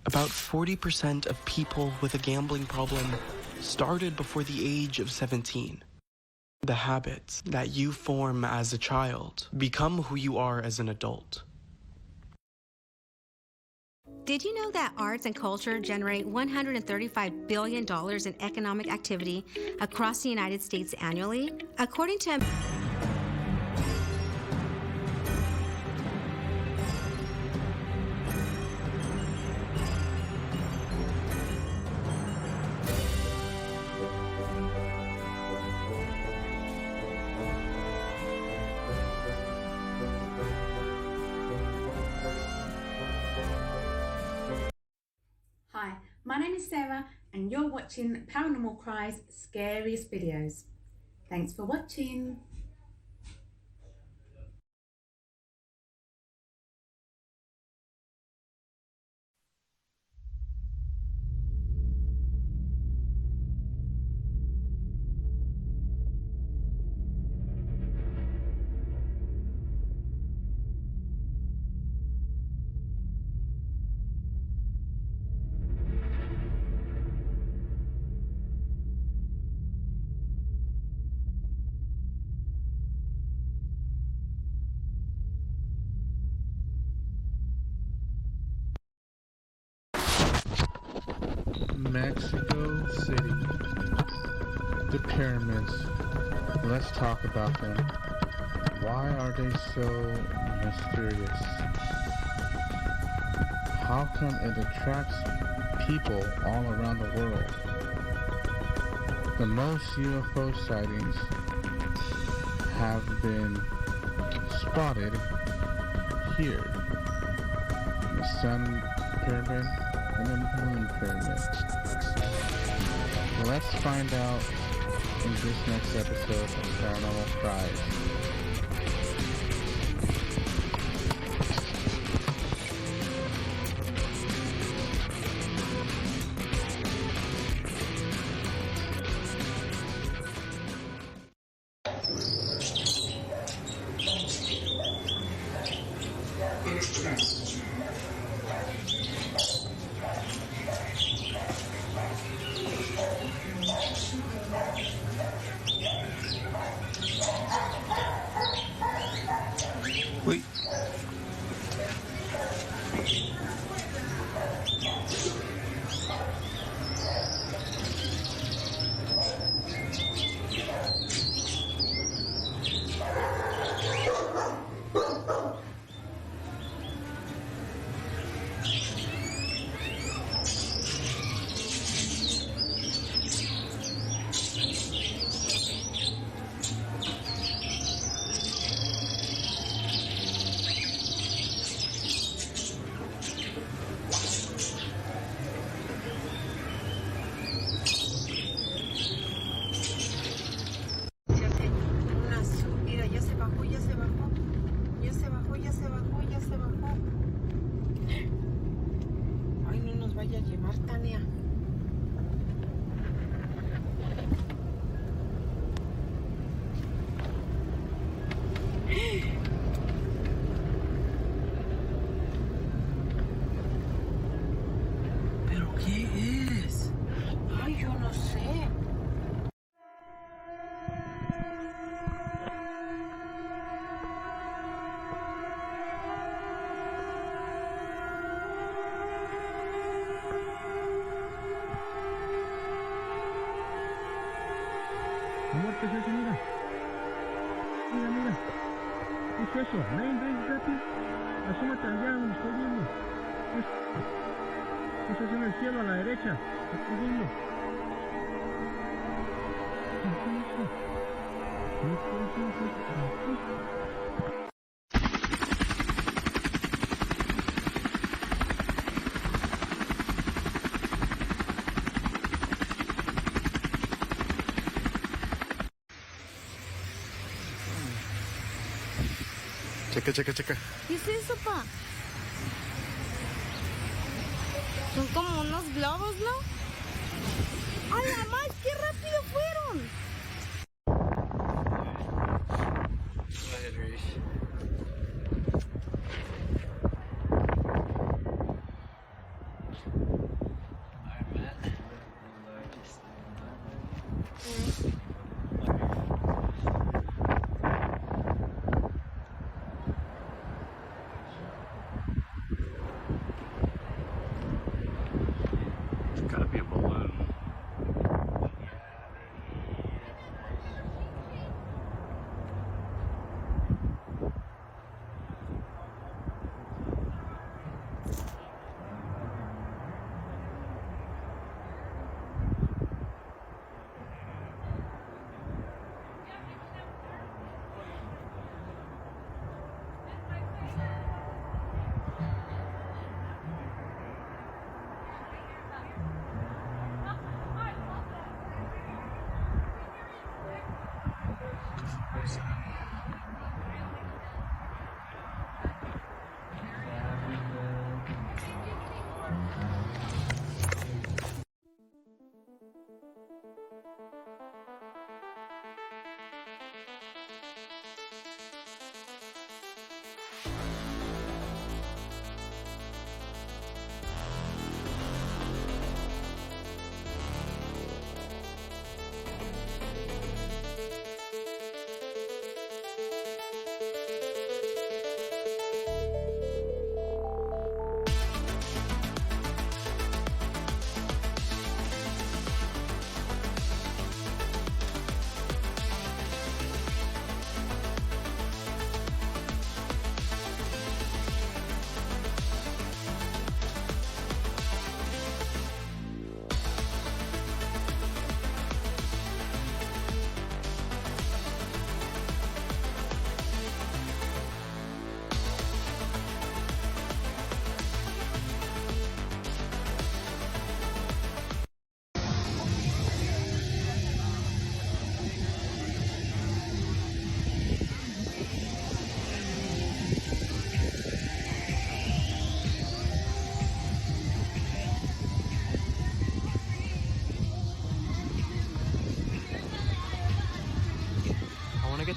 About 40% of people with a gambling problem started before the age of 17. The habits that you form as a child become who you are as an adult. Did you know that arts and culture generate $135 billion in economic activity across the United States annually? According to Hi, my name is Sarah and you're watching Paranormal Cries Scariest Videos. Thanks for watching. Mexico City. The pyramids. Let's talk about them. Why are they so mysterious? How come it attracts people all around the world? The most UFO sightings have been spotted here. The Sun Pyramid and the Moon Pyramid. Let's find out in this next episode of Paranormal Cries. Wait. Ay, no nos vaya a llevar, Tania. ¿Pero qué es? Ay, yo no sé. Amor, ¿qué es eso? Mira. Mira, mira. ¿Qué es eso? Ven, ven, rápido. Asómate allá donde estoy viendo. Eso es en el cielo a la derecha. Estoy viendo. ¿Qué es eso? ¿Qué es eso? Checa, checa, checa. ¿qué es eso, pa? Son como unos globos, ¿no? ¡A la más! ¡Qué rápido fueron!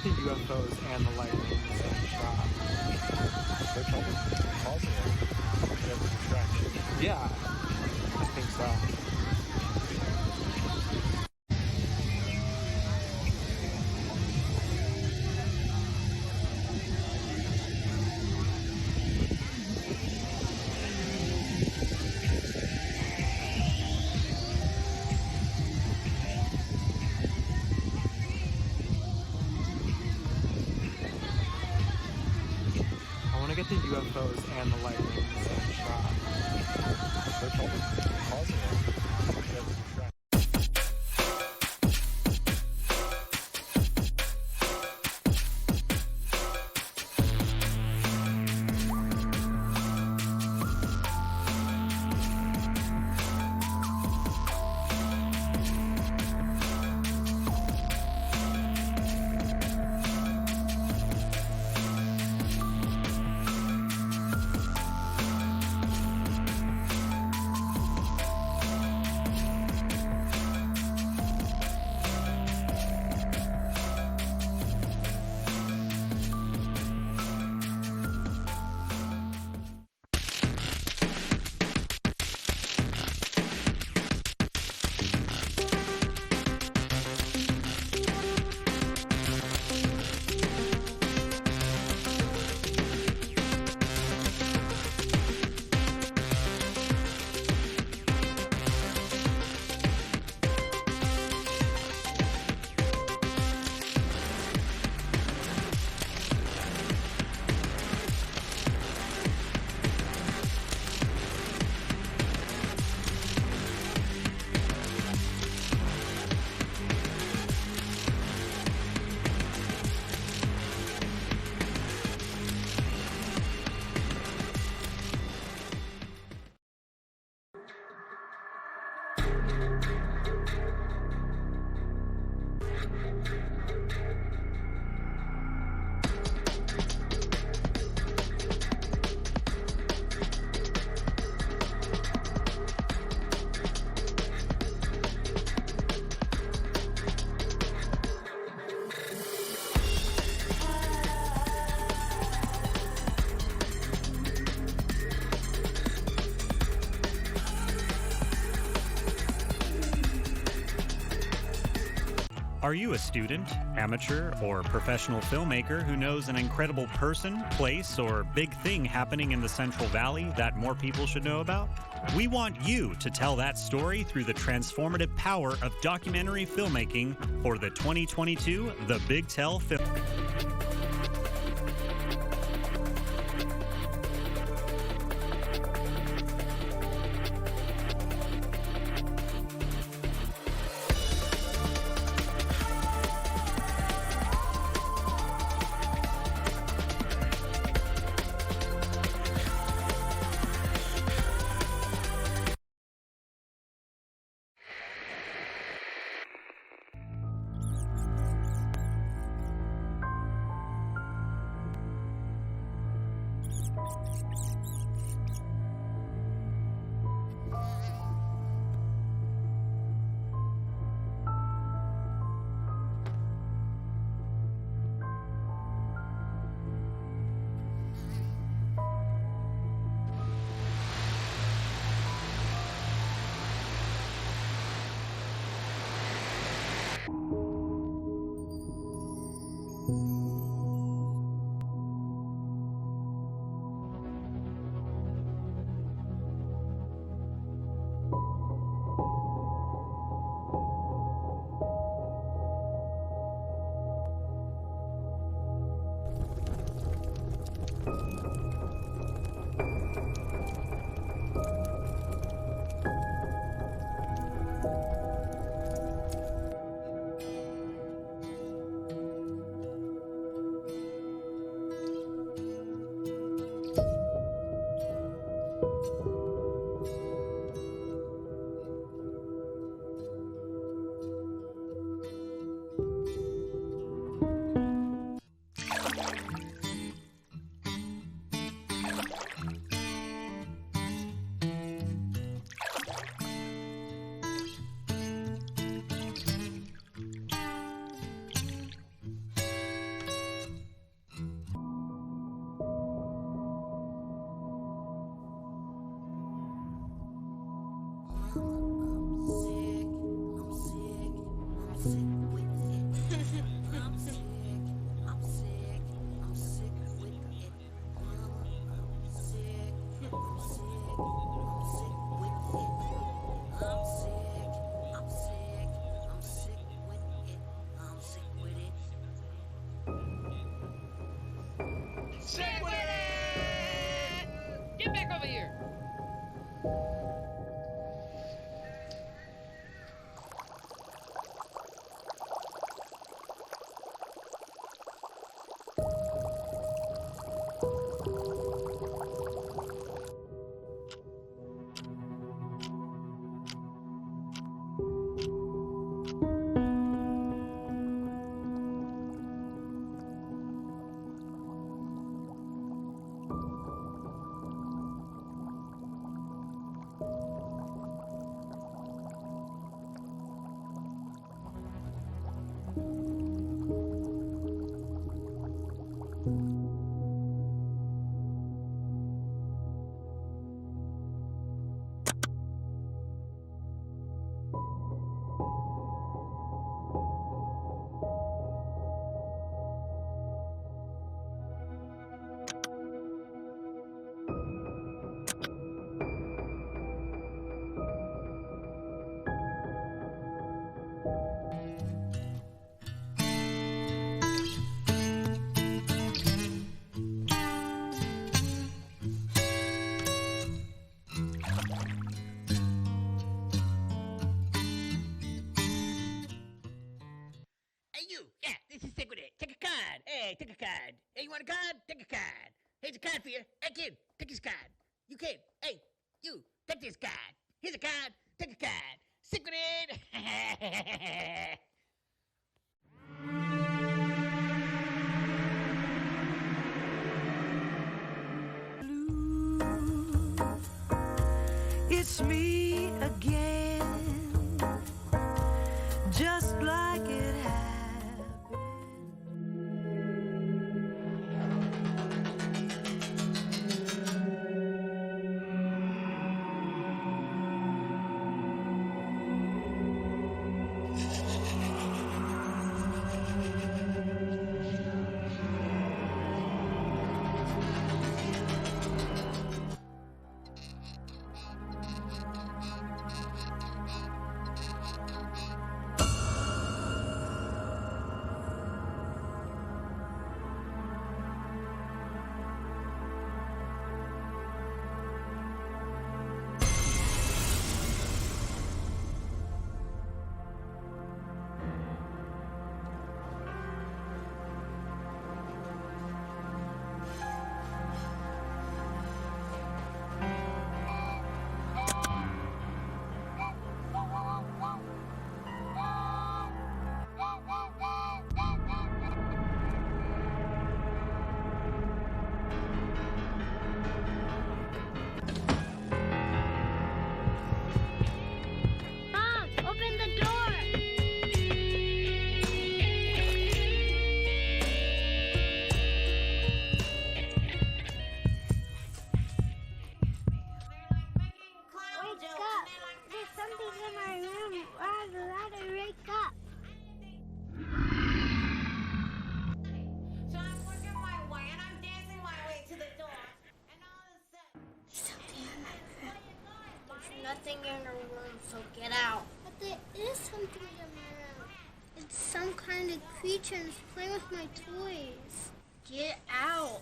get the UFOs and the lightning in the same shot. They're probably positive because of distraction. Yeah, I think so. I want to get the UFOs and the lightning in the same shot. They're probably positive because of distraction. Are you a student, amateur, or professional filmmaker who knows an incredible person, place, or big thing happening in the Central Valley that more people should know about? We want you to tell that story through the transformative power of documentary filmmaking for the 2022 The Big Tell Film. Sick with it! Get back over here! Hey, you! Yeah, this is Sick with it. Take a card. Hey, take a card. Hey, you want a card? Take a card. Here's a card for you. Hey, kid, take this card. You kid, hey, you, take this card. Here's a card. Take a card. Sick with it. It's me again, just like it happened. Nothing in her room, so get out. But there is something in my room. It's some kind of creature and it's playing with my toys. Get out.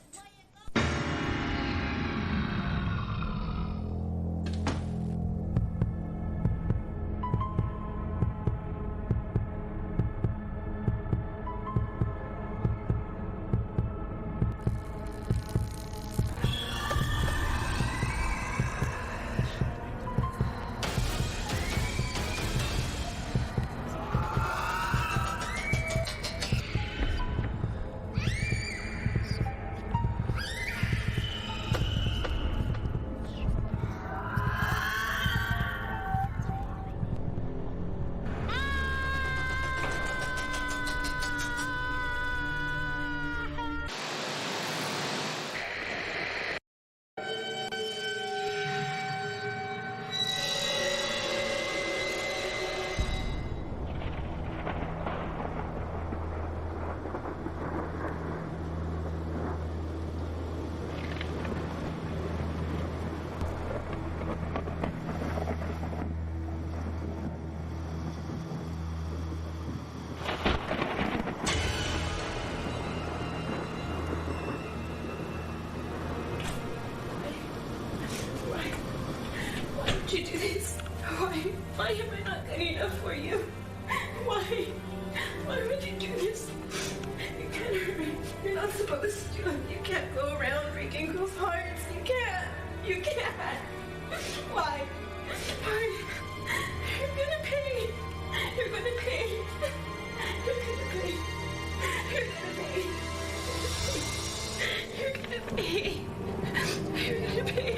would you do this? Why am I not good enough for you? Why would you do this? You can't hurt me. You're not supposed to. You can't go around breaking girls' hearts. You can't. Why? You're gonna pay. You're gonna pay. You're gonna pay. You're gonna pay. You're gonna pay. You're gonna pay. You're gonna pay.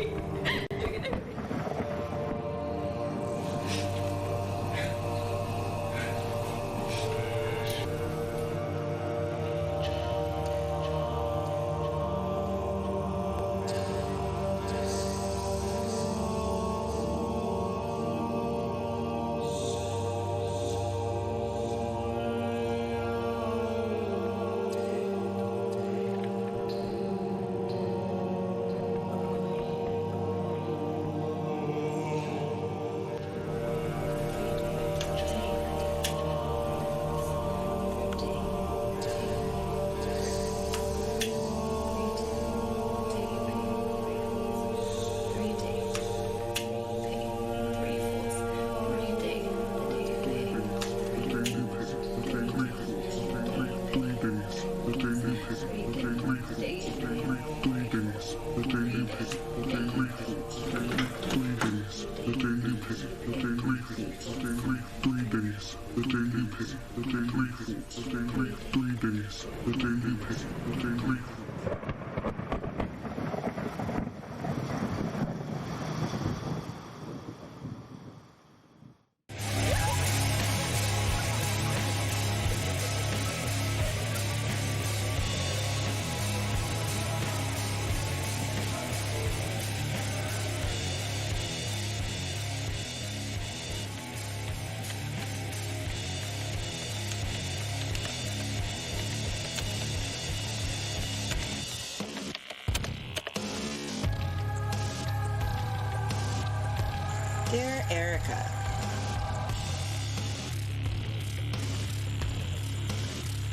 Dear Erica,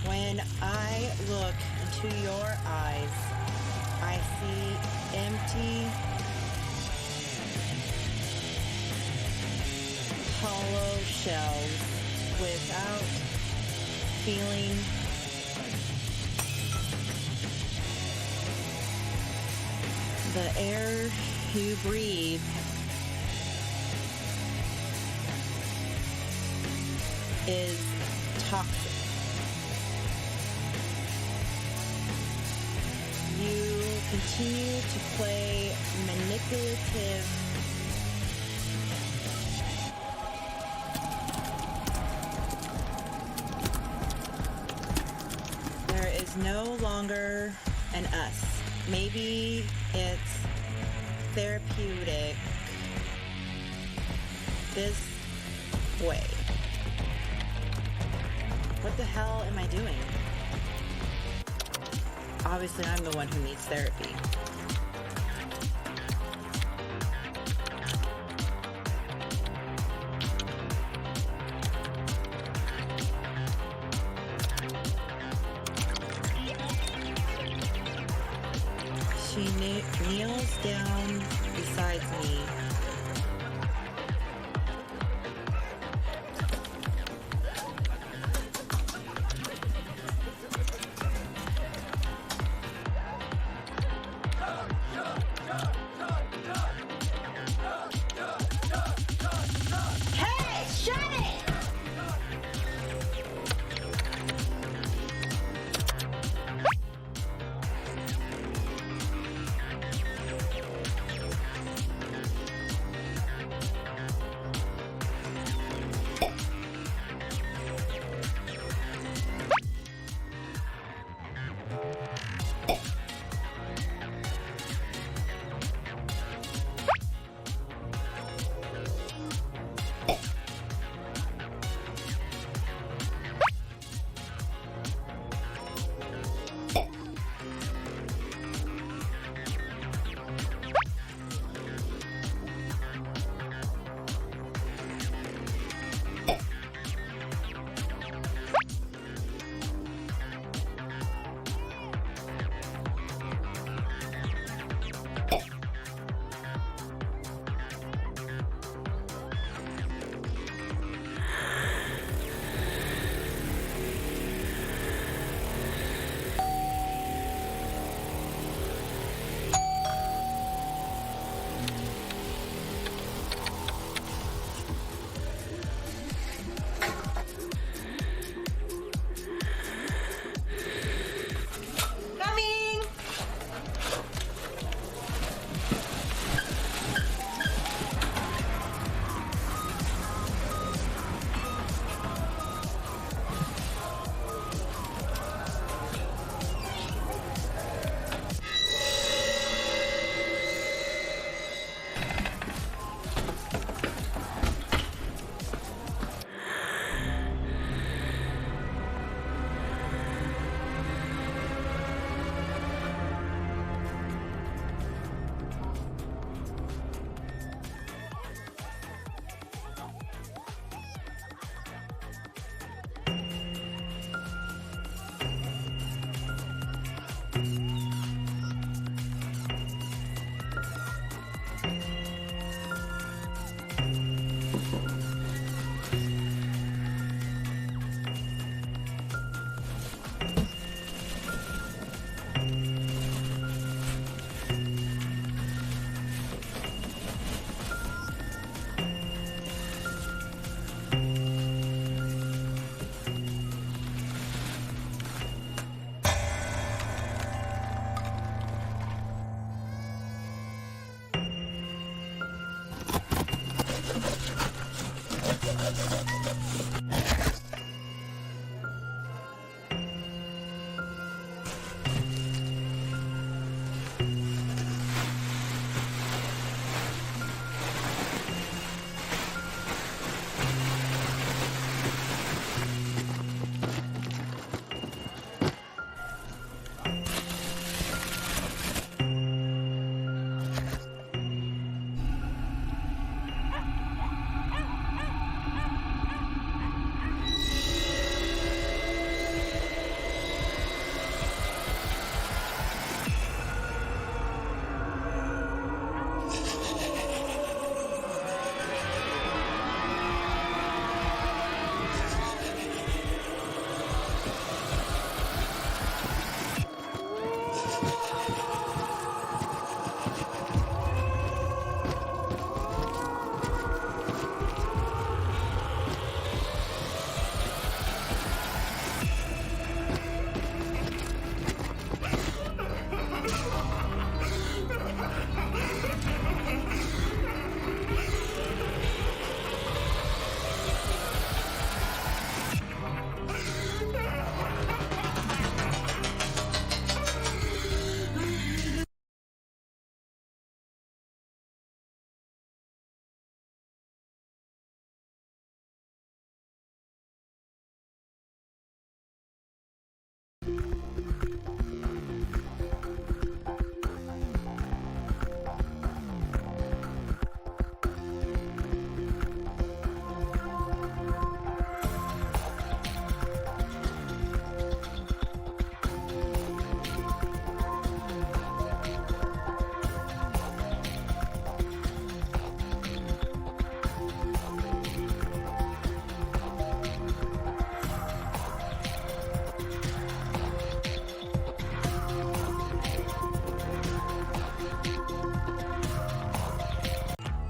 when I look into your eyes, I see empty, hollow shells without feeling. The air you breathe is toxic. You continue to play manipulative There is no longer an us. Maybe it's therapeutic this way. What the hell am I doing? Obviously, I'm the one who needs therapy. She kneels down beside me.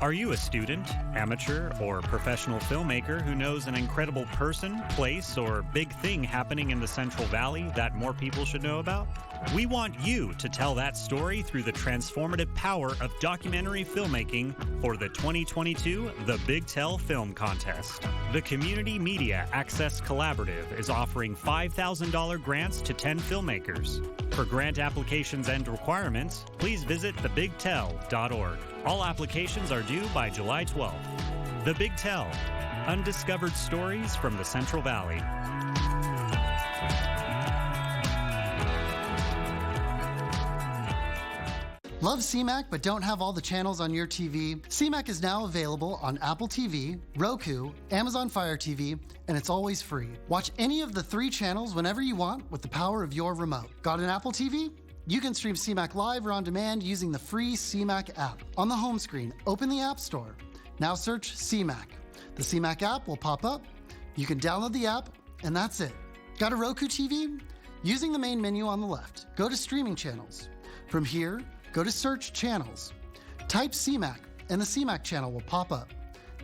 Are you a student, amateur, or professional filmmaker who knows an incredible person, place, or big thing happening in the Central Valley that more people should know about? We want you to tell that story through the transformative power of documentary filmmaking for the 2022 The Big Tell Film Contest. The Community Media Access Collaborative is offering $5,000 grants to 10 filmmakers. For grant applications and requirements, please visit thebigtell.org. All applications are due by July 12th. The Big Tell, undiscovered stories from the Central Valley. Love CMAC but don't have all the channels on your TV? CMAC is now available on Apple TV, Roku, Amazon Fire TV, and it's always free. Watch any of the 3 channels whenever you want with the power of your remote. Got an Apple TV? You can stream CMAC live or on demand using the free CMAC app. On the home screen, open the App Store. Now search CMAC. The CMAC app will pop up. You can download the app, and that's it. Got a Roku TV? Using the main menu on the left, go to Streaming Channels. From here, go to Search Channels. Type CMAC, and the CMAC channel will pop up.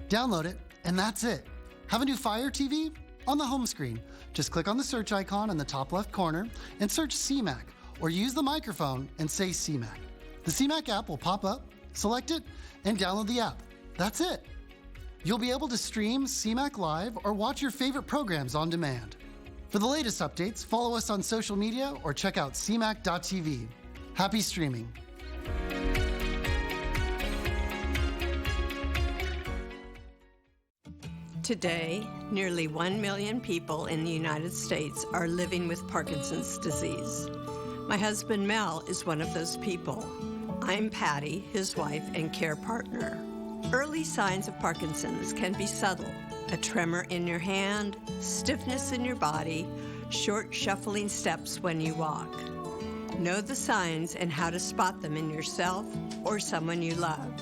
Download it, and that's it. Have a new Fire TV? On the home screen, just click on the search icon in the top left corner and search CMAC, or use the microphone and say CMAC. The CMAC app will pop up, select it, and download the app. That's it. You'll be able to stream CMAC live or watch your favorite programs on demand. For the latest updates, follow us on social media or check out cmac.tv. Happy streaming. Today, nearly 1 million people in the United States are living with Parkinson's disease. My husband Mel is one of those people. I'm Patty, his wife and care partner. Early signs of Parkinson's can be subtle: a tremor in your hand, stiffness in your body, short shuffling steps when you walk. Know the signs and how to spot them in yourself or someone you love,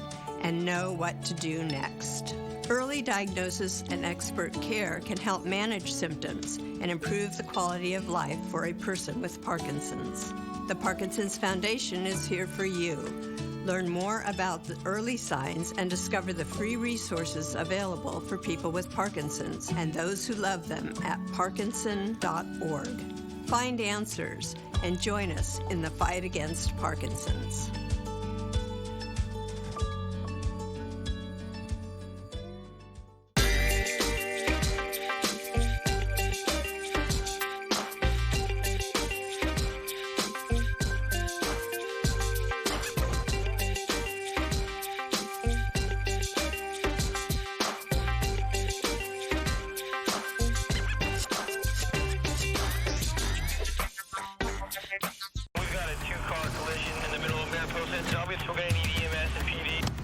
and know what to do next. Early diagnosis and expert care can help manage symptoms and improve the quality of life for a person with Parkinson's. The Parkinson's Foundation is here for you. Learn more about the early signs and discover the free resources available for people with Parkinson's and those who love them at parkinson.org. Find answers and join us in the fight against Parkinson's.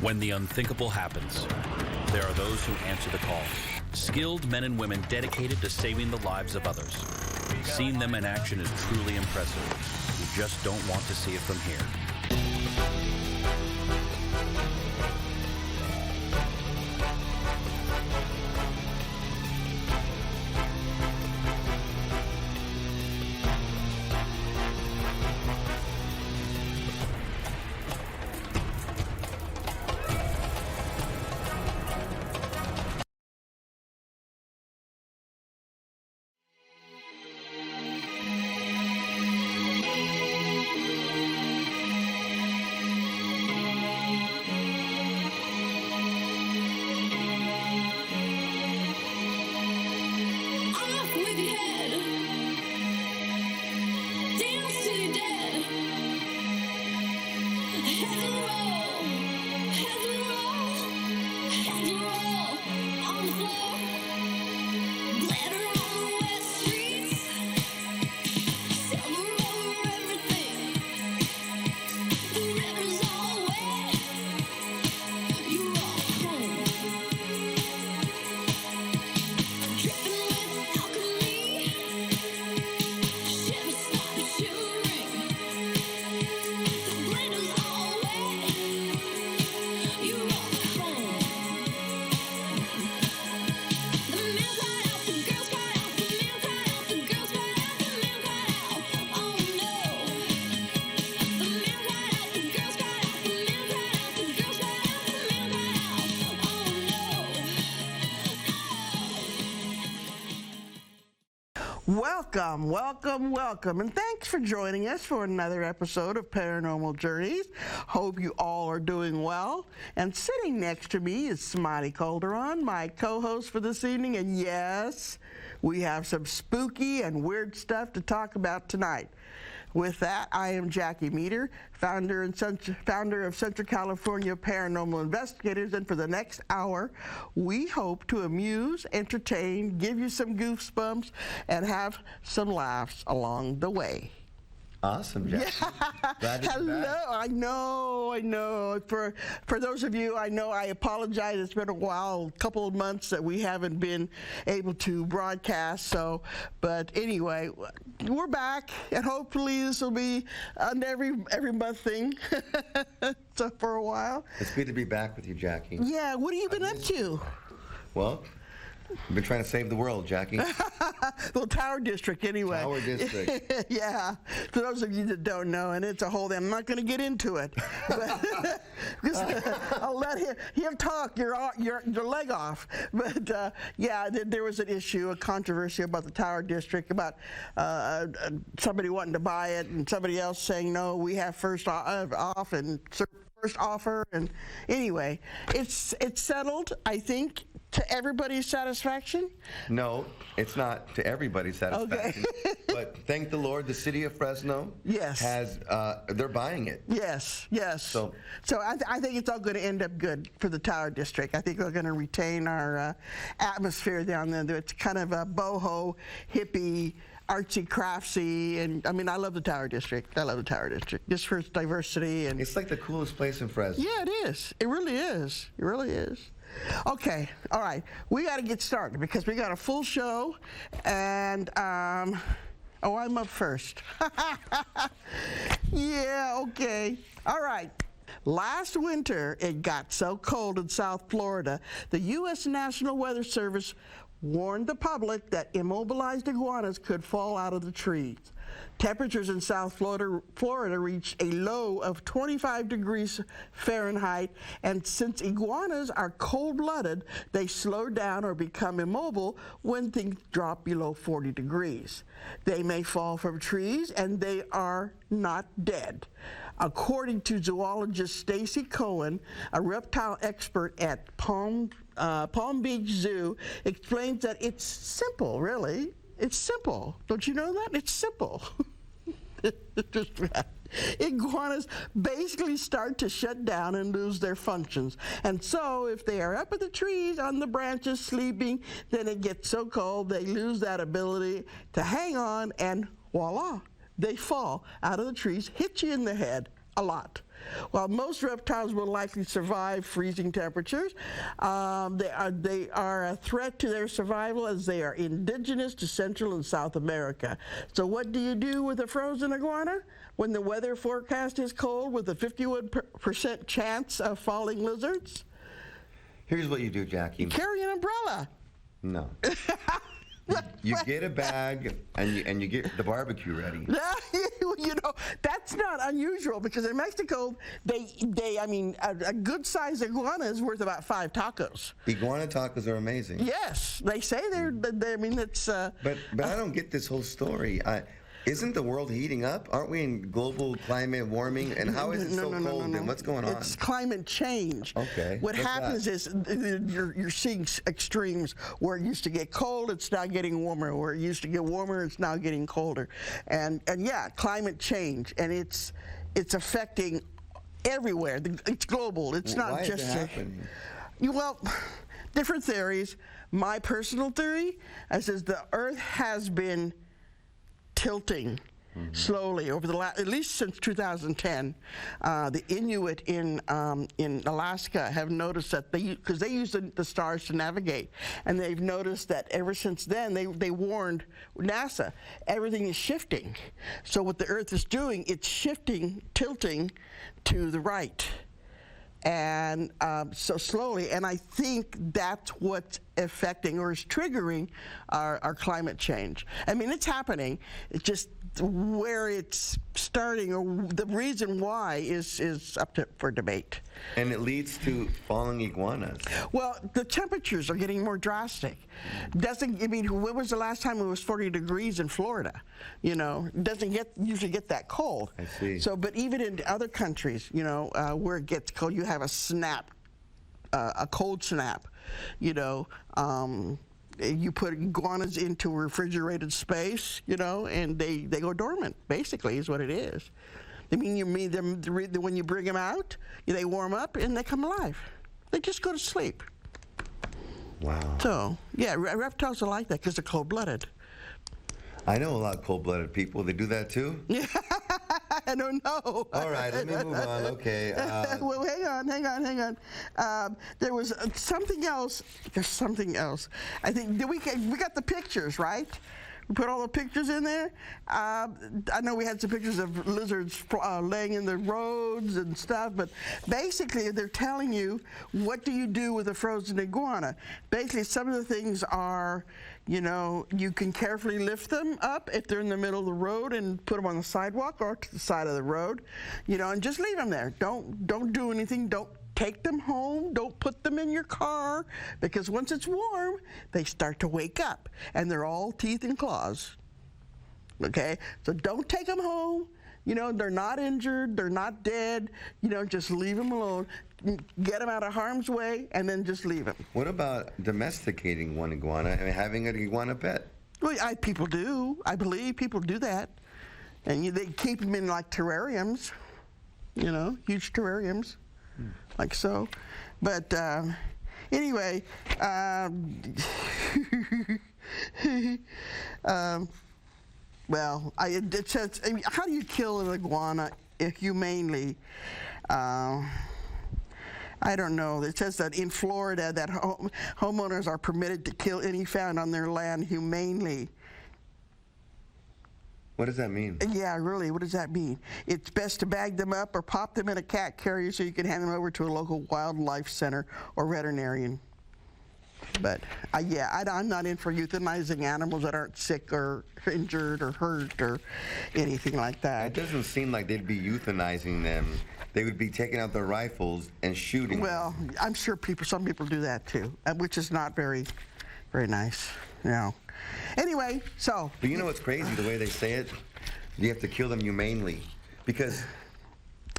When the unthinkable happens, there are those who answer the call. Skilled men and women dedicated to saving the lives of others. Seeing them in action is truly impressive. You just don't want to see it from here. Welcome, welcome, welcome, and thanks for joining us for another episode of Paranormal Journeys. Hope you all are doing well. And sitting next to me is Smiley Calderon, my co-host for this evening, and yes, we have some spooky and weird stuff to talk about tonight. With that, I am Jackie Meter, founder of Central California Paranormal Investigators, and for the next hour, we hope to amuse, entertain, give you some goosebumps, and have some laughs along the way. Awesome, Jackie. Yeah. Glad to be back. I know. For those of you, I know I apologize. It's been a while, a couple of months that we haven't been able to broadcast. But anyway, we're back, and hopefully this will be an every month thing. So for a while. It's good to be back with you, Jackie. Yeah. What have you been up to? Well, I've been trying to save the world, Jackie. Well, Tower District, anyway. Tower District. Yeah. For those of you that don't know, and it's a whole thing. I'm not going to get into it. But I'll let him talk your leg off. But, yeah, there was an issue, a controversy about the Tower District, about somebody wanting to buy it and somebody else saying, no, we have first off and first offer. And anyway, it's settled, I think, to everybody's satisfaction? No, it's not to everybody's satisfaction. Okay. But thank the Lord, the city of Fresno has, they're buying it. Yes. So I think it's all going to end up good for the Tower District. I think we're going to retain our atmosphere down there. It's kind of a boho, hippie, artsy, craftsy, and I mean, I love the Tower District. I love the Tower District just for its diversity. And it's like the coolest place in Fresno. Yeah, it is. It really is. It really is. Okay, all right. We got to get started because we got a full show, and I'm up first. Yeah, okay. All right. Last winter, it got so cold in South Florida, the U.S. National Weather Service warned the public that immobilized iguanas could fall out of the trees. Temperatures in South Florida reached a low of 25 degrees Fahrenheit, and since iguanas are cold-blooded, they slow down or become immobile when things drop below 40 degrees. They may fall from trees, and they are not dead. According to zoologist Stacy Cohen, a reptile expert at Palm Beach Zoo, explains that it's simple, really. It's simple. Don't you know that? It's simple. Iguanas basically start to shut down and lose their functions. And so if they are up in the trees on the branches sleeping, then it gets so cold they lose that ability to hang on, and voila, they fall out of the trees, hit you in the head a lot. While most reptiles will likely survive freezing temperatures, they are a threat to their survival as they are indigenous to Central and South America. So what do you do with a frozen iguana? When the weather forecast is cold with a 51% chance of falling lizards? Here's what you do, Jackie. You carry an umbrella. No. You get a bag and you get the barbecue ready. You know, that's not unusual because in Mexico, a good sized iguana is worth about 5 tacos. Iguana tacos are amazing. Yes, they say they're I mean, it's. But I don't get this whole story. Isn't the world heating up? Aren't we in global climate warming? And how is it so cold? And what's going on? It's climate change. Okay. What happens is you're seeing extremes where it used to get cold, it's now getting warmer. Where it used to get warmer, it's now getting colder. And yeah, climate change, and it's affecting everywhere. It's global. It's not just. Why is it happening? Well, different theories. My personal theory is the Earth has been tilting slowly over the at least since 2010. The Inuit in Alaska have noticed that because they use the stars to navigate, and they've noticed that ever since then they warned NASA everything is shifting. So what the Earth is doing, it's shifting, tilting to the right. And so slowly, and I think that's what's affecting or is triggering our climate change. I mean, it's happening. It's just where it's starting or the reason why is up for debate. And it leads to falling iguanas. Well, the temperatures are getting more drastic. When was the last time it was 40 degrees in Florida? You know, it doesn't usually get that cold. I see. So, but even in other countries, you know, where it gets cold, you have a snap, a cold snap, you know. You put iguanas into a refrigerated space, you know, and they go dormant, basically, is what it is. When you bring them out, they warm up and they come alive. They just go to sleep. Wow. So, yeah, reptiles are like that because they're cold-blooded. I know a lot of cold-blooded people. They do that too? Yeah, I don't know. All right, let me move on. Okay. Well, hang on. There was something else. There's something else. I think we got the pictures, right? We put all the pictures in there. I know we had some pictures of lizards laying in the roads and stuff, but basically they're telling you what do you do with a frozen iguana. Basically, some of the things are, you know, you can carefully lift them up if they're in the middle of the road and put them on the sidewalk or to the side of the road, you know, and just leave them there. Don't do anything. Don't take them home. Don't put them in your car because once it's warm, they start to wake up and they're all teeth and claws. Okay, so don't take them home. You know, they're not injured. They're not dead. You know, just leave them alone. Get them out of harm's way and then just leave them. What about domesticating one iguana and having an iguana pet? Well, people do. I believe people do that. And they keep them in like terrariums, you know, huge terrariums. Like so, but anyway, well, it says, how do you kill an iguana humanely? I don't know. It says that in Florida that homeowners are permitted to kill any found on their land humanely. What does that mean? Yeah, really, what does that mean? It's best to bag them up or pop them in a cat carrier so you can hand them over to a local wildlife center or veterinarian. But, yeah, I'm not in for euthanizing animals that aren't sick or injured or hurt or anything like that. It doesn't seem like they'd be euthanizing them. They would be taking out their rifles and shooting them. I'm sure some people do that too, which is not very, very nice, you know. Anyway, so. But you know what's crazy, the way they say it? You have to kill them humanely. Because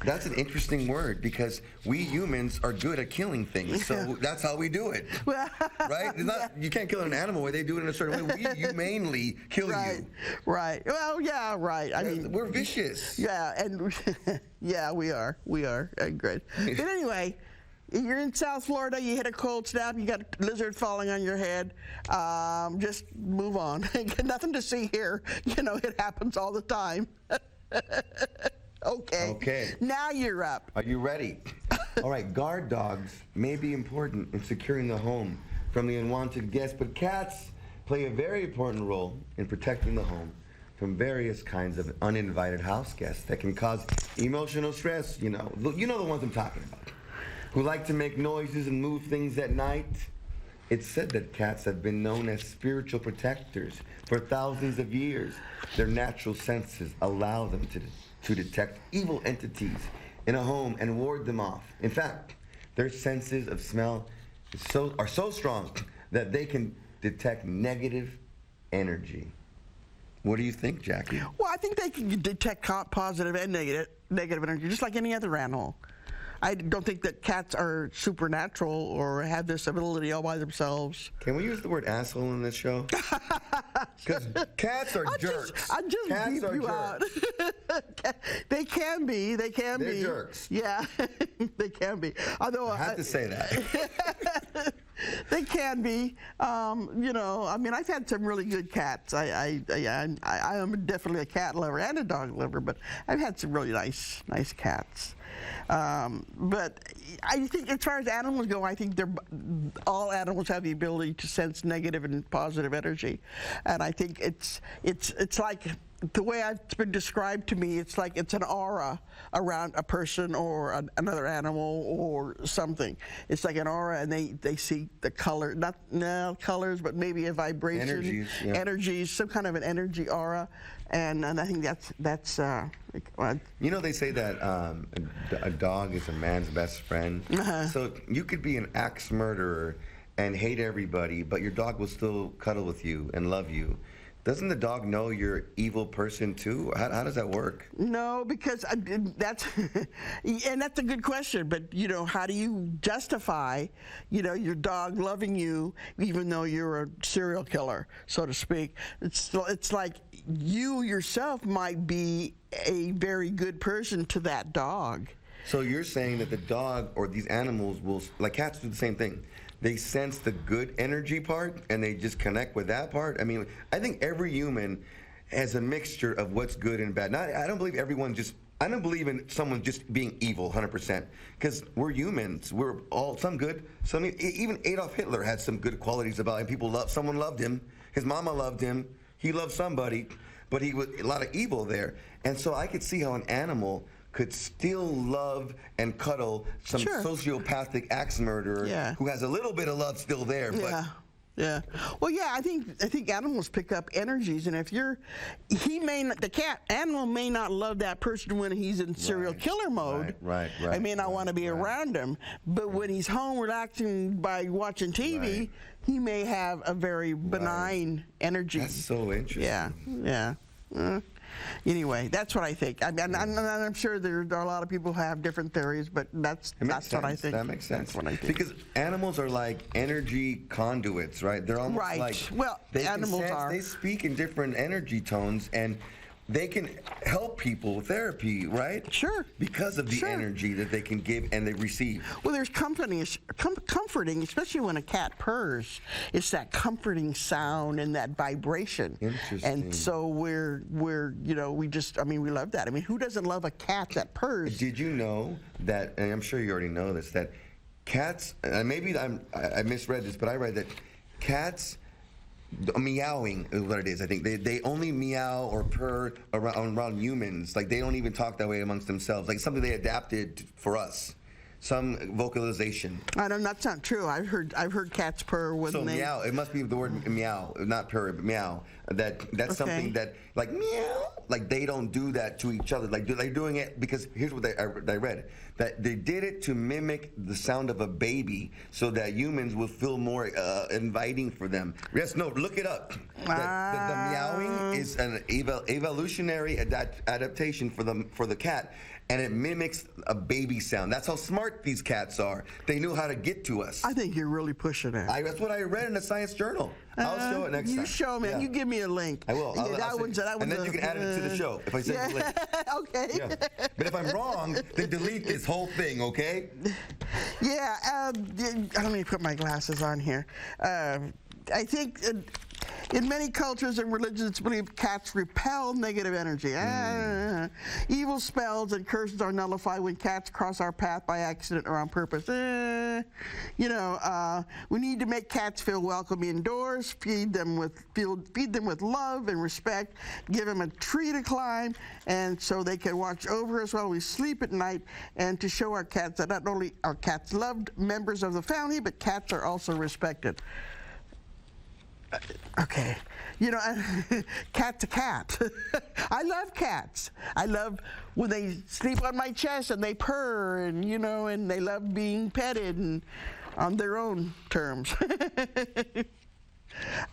that's an interesting word, because we humans are good at killing things. So that's how we do it. Right? It's not, you can't kill an animal where they do it in a certain way. We humanely kill you. Right. Well, yeah, right. I mean, we're vicious. Yeah, and yeah, we are. We are. Great. But anyway, you're in South Florida, you hit a cold snap, you got a lizard falling on your head, just move on. Nothing to see here. You know, it happens all the time. Okay. Okay. Now you're up. Are you ready? All right, guard dogs may be important in securing the home from the unwanted guests, but cats play a very important role in protecting the home from various kinds of uninvited house guests that can cause emotional stress. You know the ones I'm talking about, who like to make noises and move things at night. It's said that cats have been known as spiritual protectors for thousands of years. Their natural senses allow them to detect evil entities in a home and ward them off. In fact, their senses of smell are so strong that they can detect negative energy. What do you think, Jackie? Well, I think they can detect positive and negative energy, just like any other animal. I don't think that cats are supernatural or have this ability all by themselves. Can we use the word asshole in this show? Because cats are jerks. I just cats beat are you jerks. out. They can be. They're jerks. Yeah, they can be. Although I have to say that. They can be. I mean, I've had some really good cats. I am definitely a cat lover and a dog lover, but I've had some really nice cats. But I think as far as animals go, I think all animals have the ability to sense negative and positive energy, and I think it's like the way it's been described to me. It's like it's an aura around a person or another animal or something. It's like an aura, and they see the color, not colors, but maybe a vibration, energies, some kind of an energy aura, and I think that's. They say that a dog is a man's best friend. So you could be an axe murderer and hate everybody, but your dog will still cuddle with you and love you. Doesn't the dog know you're an evil person too? How does that work? No, because that's a good question. But how do you justify, your dog loving you even though you're a serial killer, so to speak? It's like you yourself might be a very good person to that dog. So you're saying that the dog or these animals will, like cats do the same thing. They sense the good energy part and they just connect with that part. I mean, I think every human has a mixture of what's good and bad. I don't believe I don't believe in someone just being evil 100%, because we're humans. We're all some good, some even Adolf Hitler had some good qualities about him. Someone loved him. His mama loved him. He loved somebody, but he was a lot of evil there. And so I could see how an animal could still love and cuddle some sociopathic axe murderer who has a little bit of love still there. But Yeah. Well, yeah, I think animals pick up energies, and if the animal may not love that person when he's in serial killer mode. Right. I may not want to be around him, but when he's home relaxing by watching TV, he may have a very benign energy. That's so interesting. Yeah. Anyway, that's what I think. I'm sure there are a lot of people who have different theories, but that's what I think. That makes sense. That's what I think. Because animals are like energy conduits, right? They're almost like they speak in different energy tones, and they can help people with therapy, right? Sure. Because of the energy that they can give and they receive. Well, there's comforting, especially when a cat purrs. It's that comforting sound and that vibration. Interesting. And so we love that. I mean, who doesn't love a cat that purrs? Did you know that, and I'm sure you already know this, that cats, maybe I misread this, but I read that cats, meowing is what it is. I think they only meow or purr around humans. Like they don't even talk that way amongst themselves. Like something they adapted for us. Some vocalization. That's not true. I've heard cats purr when they. So meow. It must be the word meow, not purr, but meow. That's something that like meow. Like they don't do that to each other. Like they're doing it because here's what I read, that they did it to mimic the sound of a baby, so that humans will feel more inviting for them. Yes, no, look it up. The meowing is an evolutionary adaptation for the cat. And it mimics a baby sound. That's how smart these cats are. They knew how to get to us. I think you're really pushing it. That's what I read in a science journal. I'll show it next time. You show me. Yeah. You give me a link. I will. And then you can add it to the show if I send you the link. Okay. Yeah. But if I'm wrong, then delete this whole thing, okay? Yeah. Let me put my glasses on here. I think In many cultures and religions, it's believed cats repel negative energy. Evil spells and curses are nullified when cats cross our path by accident or on purpose. You know, we need to make cats feel welcome indoors, feed them with love and respect, give them a tree to climb, and so they can watch over us while we sleep at night, and to show our cats that not only are cats loved members of the family, but cats are also respected. Okay, you know, cat's a cat. I love cats. I love when they sleep on my chest and they purr, and you know, and they love being petted and on their own terms.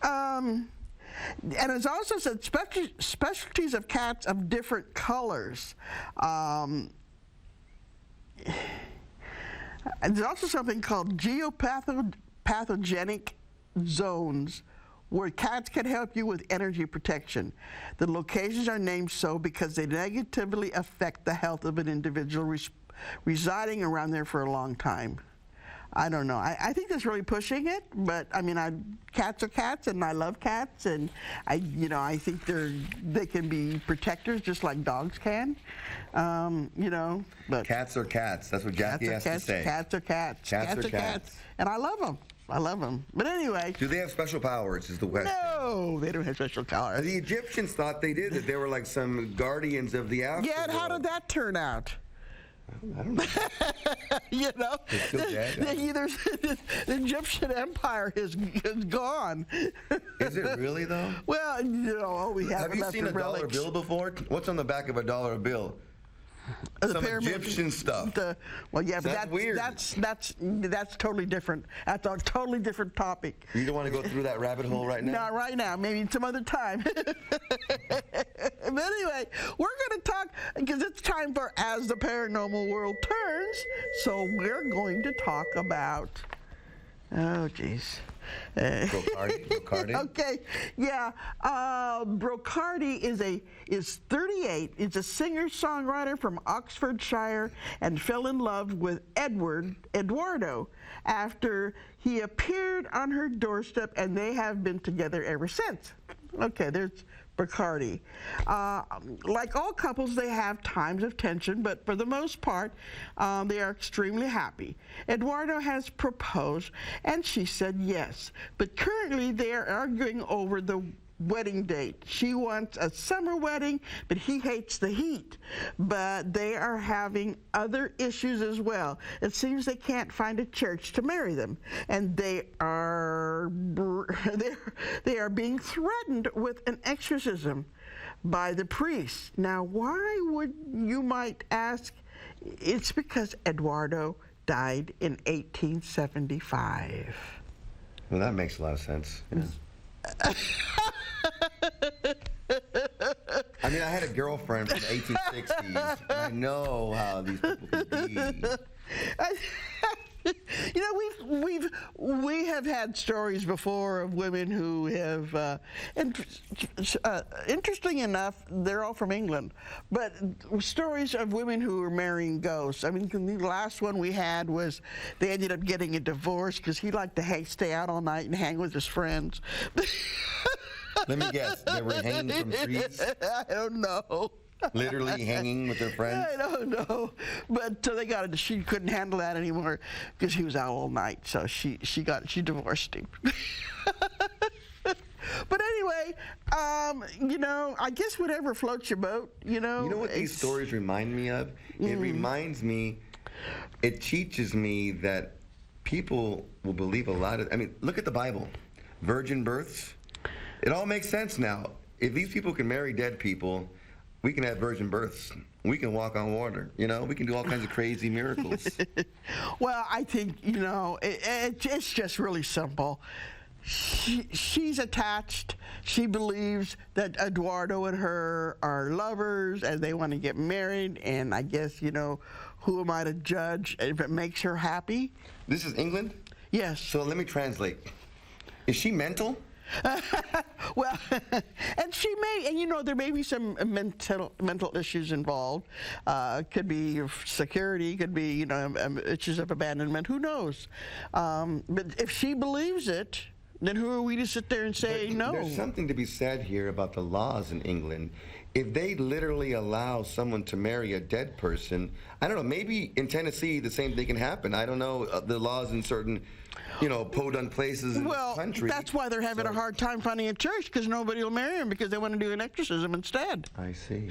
And it's also said specialties of cats of different colors. There's also something called geopathogenic zones, where cats can help you with energy protection. The locations are named so because they negatively affect the health of an individual residing around there for a long time. I don't know. I think that's really pushing it, but I mean, cats are cats, and I love cats, and I think they can be protectors just like dogs can. You know, but cats are cats. That's what Jackie has to say. Cats are cats. Cats are cats, and I love them. I love them. But anyway. Do they have special powers is the question. No, they don't have special powers. The Egyptians thought they did, that they were like some guardians of the afterworld. Yeah, and how did that turn out? I don't know. You know, the Egyptian Empire is gone. Is it really, though? Well, you know, all we have you seen a dollar bill before? What's on the back of a dollar bill? Some Egyptian stuff. Well, yeah, but that's weird. That's totally different. That's a totally different topic. You don't want to go through that rabbit hole right now? Not right now. Maybe some other time. But anyway, we're going to talk, because it's time for As the Paranormal World Turns. So we're going to talk about, oh, geez. Brocardi? Okay, yeah. Brocardi is 38. He's a singer-songwriter from Oxfordshire and fell in love with Eduardo after he appeared on her doorstep, and they have been together ever since. Okay, there's Brocardi. Like all couples, they have times of tension, but for the most part, they are extremely happy. Eduardo has proposed, and she said yes. But currently, they are arguing over the wedding date. She wants a summer wedding, but he hates the heat. But they are having other issues as well. It seems they can't find a church to marry them, and they are being threatened with an exorcism by the priest. Now, why would you might ask? It's because Eduardo died in 1875. Well, that makes a lot of sense. Yeah. I mean, I had a girlfriend from the 1860s. And I know how these people can be. You know, we have had stories before of women who have, interesting enough, they're all from England, but stories of women who are marrying ghosts. I mean, the last one we had was they ended up getting a divorce because he liked to stay out all night and hang with his friends. Let me guess, they were hanging from trees? I don't know. Literally hanging with their friends? I don't know. But they got it. She couldn't handle that anymore because he was out all night. So she divorced him. But anyway, you know, I guess whatever floats your boat, you know. You know what these stories remind me of? It reminds me, it teaches me that people will believe a lot of, I mean, look at the Bible. Virgin births. It all makes sense now. If these people can marry dead people, we can have virgin births. We can walk on water. You know, we can do all kinds of crazy miracles. Well, I think, you know, it's just really simple. She's attached. She believes that Eduardo and her are lovers and they want to get married. And I guess, you know, who am I to judge if it makes her happy? This is England? Yes. So let me translate. Is she mental? Well, and she may, and you know, there may be some mental issues involved. Could be security, could be, you know, issues of abandonment. Who knows? But if she believes it, then who are we to sit there and say no? There's something to be said here about the laws in England. If they literally allow someone to marry a dead person, I don't know, maybe in Tennessee the same thing can happen. I don't know the laws in certain, podunk places in the country. That's why they're having a hard time finding a church, because nobody will marry them because they want to do an exorcism instead. I see.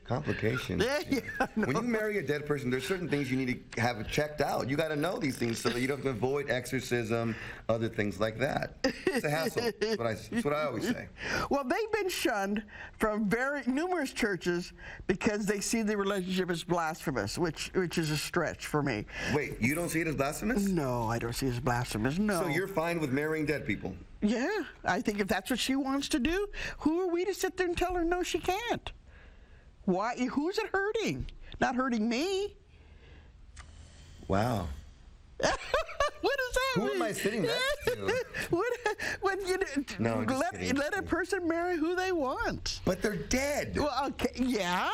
Complications. Yeah, when you marry a dead person, there's certain things you need to have checked out. You got to know these things so that you don't avoid exorcism, other things like that. It's a hassle. That's what I always say. Well, they've been shunned from numerous churches because they see the relationship as blasphemous, which is a stretch for me. Wait, you don't see it as blasphemous? No, I don't see it as blasphemous, no. So you're fine with marrying dead people? Yeah, I think if that's what she wants to do, who are we to sit there and tell her no, she can't? Why? Who's it hurting? Not hurting me. Wow. What does that mean? Who am I sitting next to? Let a person marry who they want. But they're dead. Well, okay, yeah.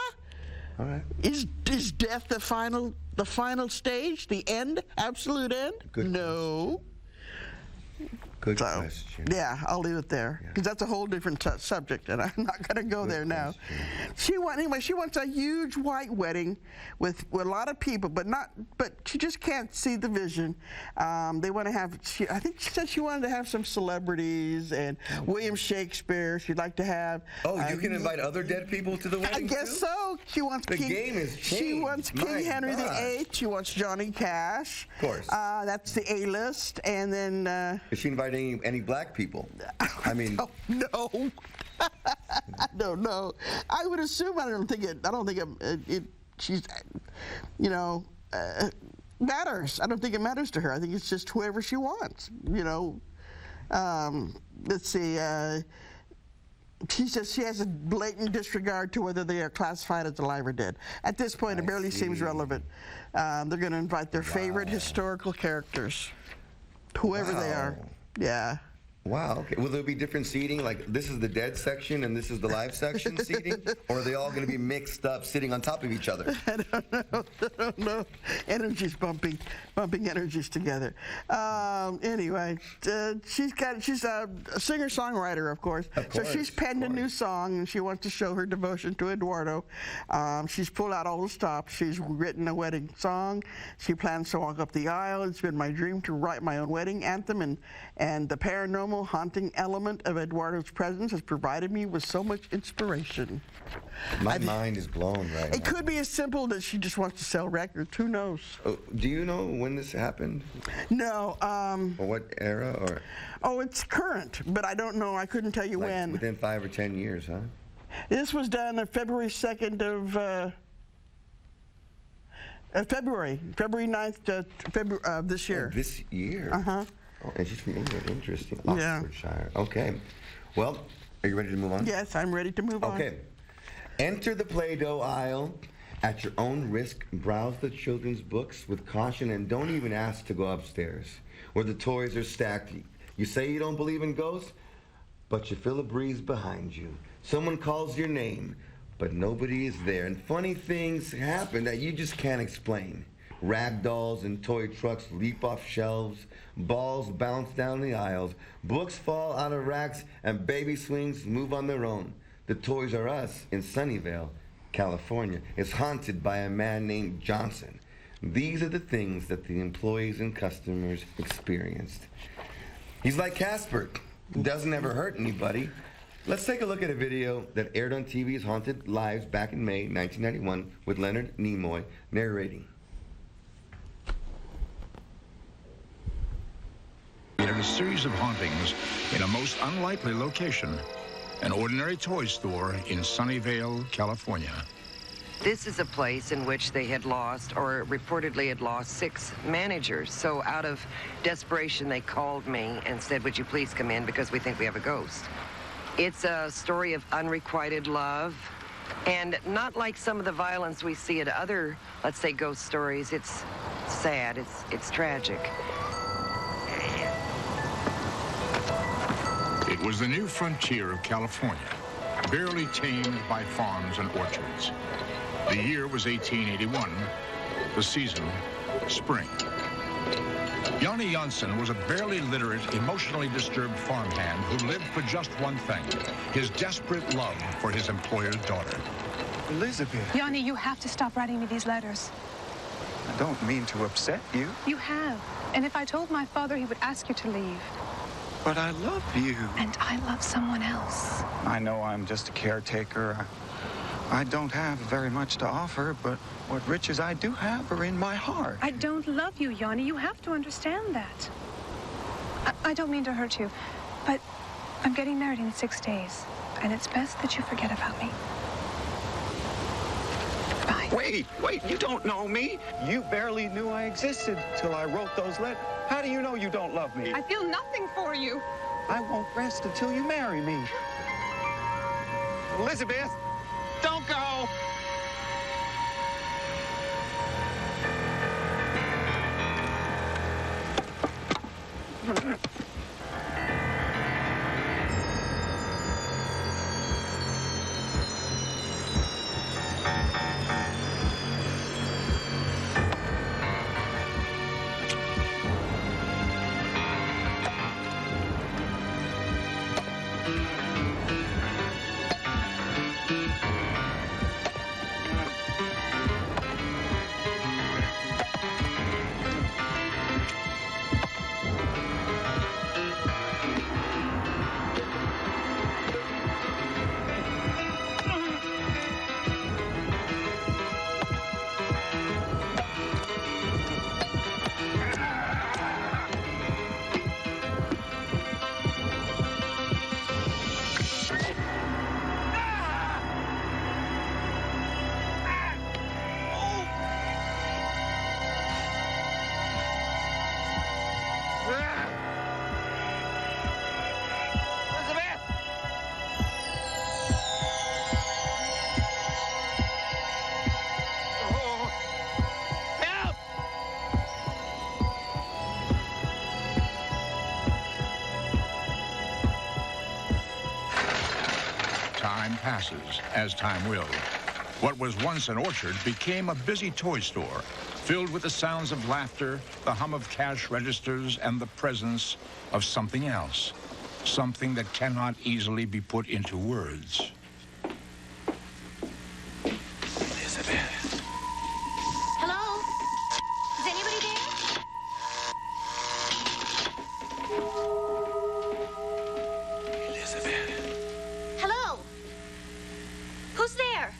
All right. Is death the final stage, the end, absolute end? No. Good question. Yeah, I'll leave it there because that's a whole different subject, and I'm not going to go there now. She wants a huge white wedding with a lot of people, but she just can't see the vision. They want to have. I think she said she wanted to have some celebrities and William Shakespeare. She'd like to have. Oh, you can invite other dead people to the wedding. I guess so. She wants. The game has changed. She wants King Henry VIII. She wants Johnny Cash. Of course. That's the A-list, and then. Is she inviting any black people? I mean, no. No. I would assume. I don't think it. She's, matters. I don't think it matters to her. I think it's just whoever she wants. Let's see. She says she has a blatant disregard to whether they are classified as alive or dead. At this point, it barely seems relevant. They're going to invite their favorite historical characters, whoever they are. Yeah. Wow. Okay. Will there be different seating? Like this is the dead section and this is the live section seating? Or are they all going to be mixed up, sitting on top of each other? I don't know. Energies bumping energies together. Anyway, she's a singer-songwriter, of course. So she's penned a new song, and she wants to show her devotion to Eduardo. She's pulled out all the stops. She's written a wedding song. She plans to walk up the aisle. It's been my dream to write my own wedding anthem, and the paranormal haunting element of Eduardo's presence has provided me with so much inspiration. My mind is blown right now. It could be as simple that she just wants to sell records. Who knows? Do you know when this happened? No. Or what era? Or? Oh, it's current, but I don't know. I couldn't tell you when. Within 5 or 10 years, huh? This was done on February 2nd of February 9th of this year. Oh, this year? Uh-huh. Oh, and she's from England. Interesting. Oxfordshire. Okay. Well, are you ready to move on? Yes, I'm ready to move on. Okay. Enter the Play-Doh aisle. At your own risk, browse the children's books with caution and don't even ask to go upstairs where the toys are stacked. You say you don't believe in ghosts, but you feel a breeze behind you. Someone calls your name, but nobody is there. And funny things happen that you just can't explain. Rag dolls and toy trucks leap off shelves, balls bounce down the aisles, books fall out of racks, and baby swings move on their own. The Toys R Us in Sunnyvale, California, is haunted by a man named Johnson. These are the things that the employees and customers experienced. He's like Casper, doesn't ever hurt anybody. Let's take a look at a video that aired on TV's Haunted Lives back in May 1991 with Leonard Nimoy narrating. In a series of hauntings in a most unlikely location, an ordinary toy store in Sunnyvale, California. This is a place in which they had lost, or reportedly had lost, 6 managers. So out of desperation, they called me and said, would you please come in because we think we have a ghost. It's a story of unrequited love, and not like some of the violence we see at other, let's say, ghost stories. It's sad, it's tragic. It was the new frontier of California, barely tamed by farms and orchards. The year was 1881, the season, spring. Yanni Janssen was a barely literate, emotionally disturbed farmhand who lived for just one thing, his desperate love for his employer's daughter. Elizabeth. Yanni, you have to stop writing me these letters. I don't mean to upset you. You have. And if I told my father, he would ask you to leave. But I love you. And I love someone else. I know I'm just a caretaker. I don't have very much to offer, but what riches I do have are in my heart. I don't love you, Yanni. You have to understand that. I don't mean to hurt you, but I'm getting married in 6 days, and it's best that you forget about me. Bye. Wait, you don't know me. You barely knew I existed till I wrote those letters. How do you know you don't love me? I feel nothing for you. I won't rest until you marry me. Elizabeth, don't go! Time passes, as time will. What was once an orchard became a busy toy store, filled with the sounds of laughter, the hum of cash registers, and the presence of something else. Something that cannot easily be put into words. Elizabeth. Hello? Is anybody there? Elizabeth. Hello? Who's there?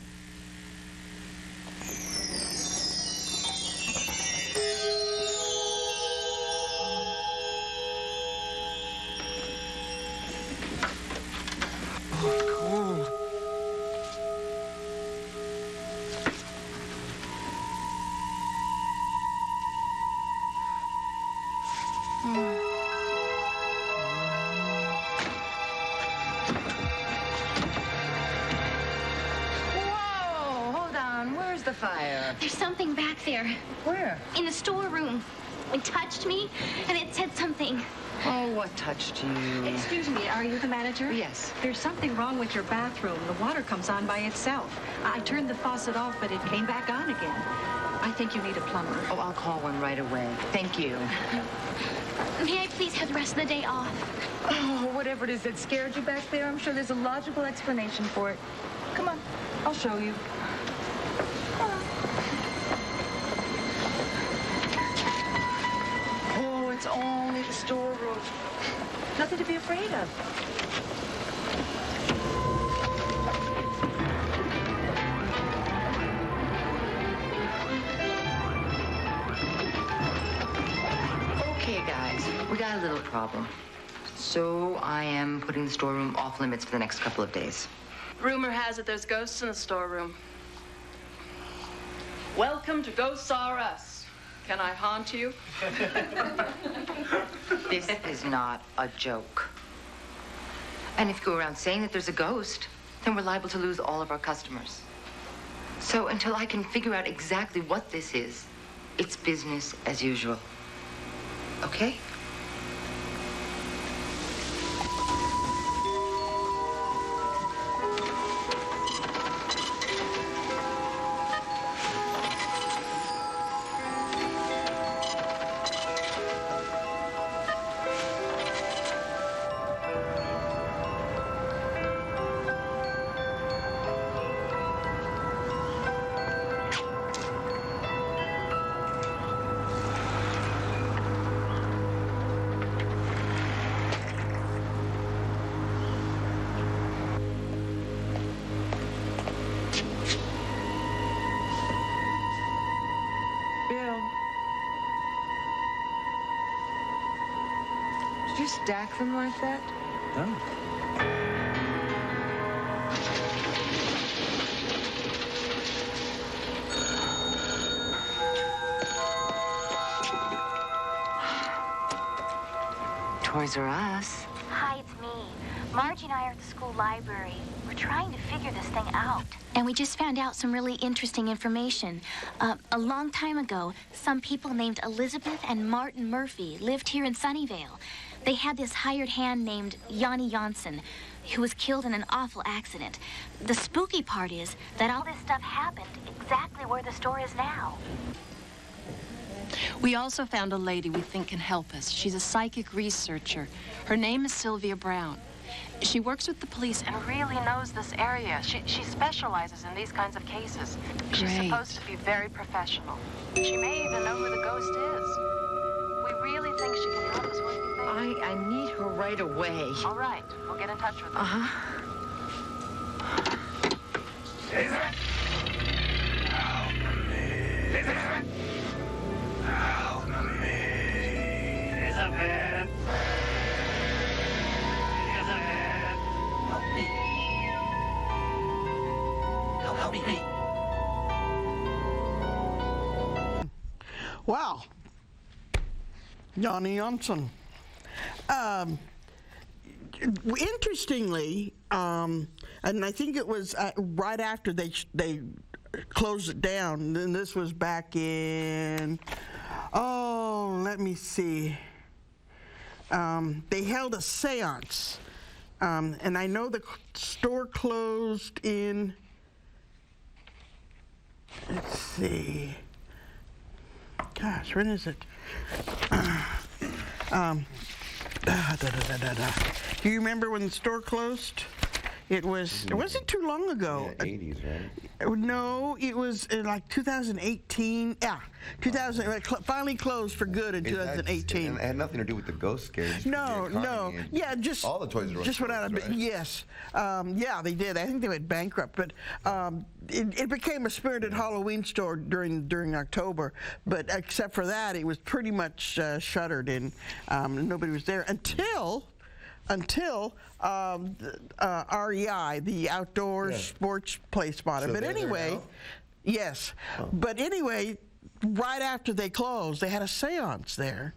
Whoa, hold on. Where's the fire? There's something back there. Where? In the storeroom. It touched me, and it said something. Oh, what touched you? Excuse me, are you the manager? Yes. There's something wrong with your bathroom. The water comes on by itself. I turned the faucet off, but it came back on again. I think you need a plumber. Oh, I'll call one right away. Thank you. May I please have the rest of the day off? Oh, whatever it is that scared you back there, I'm sure there's a logical explanation for it. Come on, I'll show you. Oh, it's only the storeroom. Nothing to be afraid of. Okay, guys, we got a little problem. So I am putting the storeroom off limits for the next couple of days. Rumor has it there's ghosts in the storeroom. Welcome to Ghosts R Us. Can I haunt you? This is not a joke. And if you go around saying that there's a ghost, then we're liable to lose all of our customers. So until I can figure out exactly what this is, it's business as usual. Okay? stack them like that? Oh. Toys R Us. Hi, it's me. Margie and I are at the school library. We're trying to figure this thing out. And we just found out some really interesting information. A long time ago, some people named Elizabeth and Martin Murphy lived here in Sunnyvale. They had this hired hand named Yanni Janssen, who was killed in an awful accident. The spooky part is that all this stuff happened exactly where the store is now. We also found a lady we think can help us. She's a psychic researcher. Her name is Sylvia Brown. She works with the police and really knows this area. She specializes in these kinds of cases. She's supposed to be very professional. She may even know who the ghost is. We really think she can help us. What do you think? I need her right away. All right. We'll get in touch with her. Uh-huh. Wow. Yanni Janssen. Interestingly, and I think it was right after they closed it down, and this was back in, let me see. They held a seance, and I know the store closed in, let's see, gosh, when is it? Do you remember when the store closed? It wasn't too long ago. Yeah, 80s, right? No, it was in like 2018. Yeah, 2000. It finally closed for good in 2018. And it had nothing to do with the ghost scares. No. Yeah, just all the Toys R Us just went out of right? Yes. Yeah, they did. I think they went bankrupt, but it became a spirited Halloween store during October. But except for that, it was pretty much shuttered, and nobody was there until REI, the outdoor sports place, bought it. So but anyway, yes. But anyway, right after they closed, they had a seance there.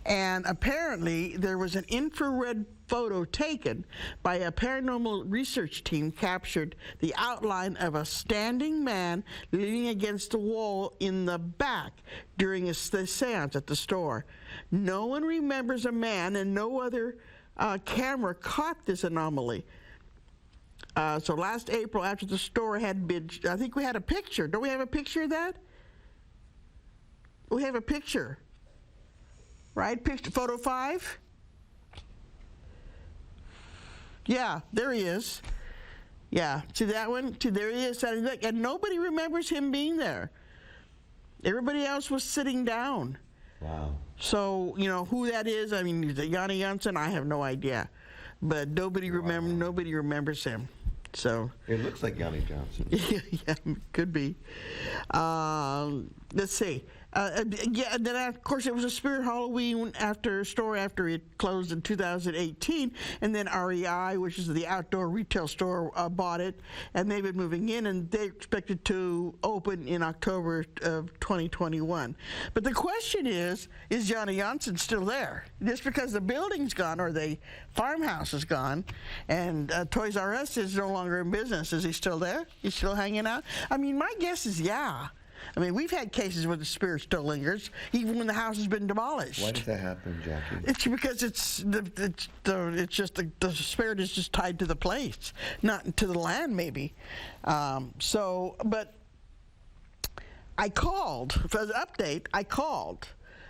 And apparently, there was an infrared photo taken by a paranormal research team captured the outline of a standing man leaning against a wall in the back during the seance at the store. No one remembers a man, and no other camera caught this anomaly. So last April, after the store had been, I think we had a picture. Don't we have a picture of that? We have a picture, right? Picture, photo 5? Yeah, there he is. Yeah, see that one? There he is. And nobody remembers him being there. Everybody else was sitting down. Wow. So, you know, who that is, I mean, Yanni Janssen, I have no idea. But nobody remembers him. So it looks like Yanni Janssen. Yeah, could be. Let's see. Yeah, and then of course it was a Spirit Halloween after it closed in 2018, and then REI, which is the outdoor retail store, bought it, and they've been moving in, and they expected to open in October of 2021. But the question is Yanni Janssen still there? Just because the building's gone or the farmhouse is gone, and Toys R Us is no longer in business, is he still there? He's still hanging out? I mean, my guess is yeah. I mean, we've had cases where the spirit still lingers, even when the house has been demolished. Why does that happen, Jackie? It's because the spirit is just tied to the place, not to the land, maybe. But I called for the update. I called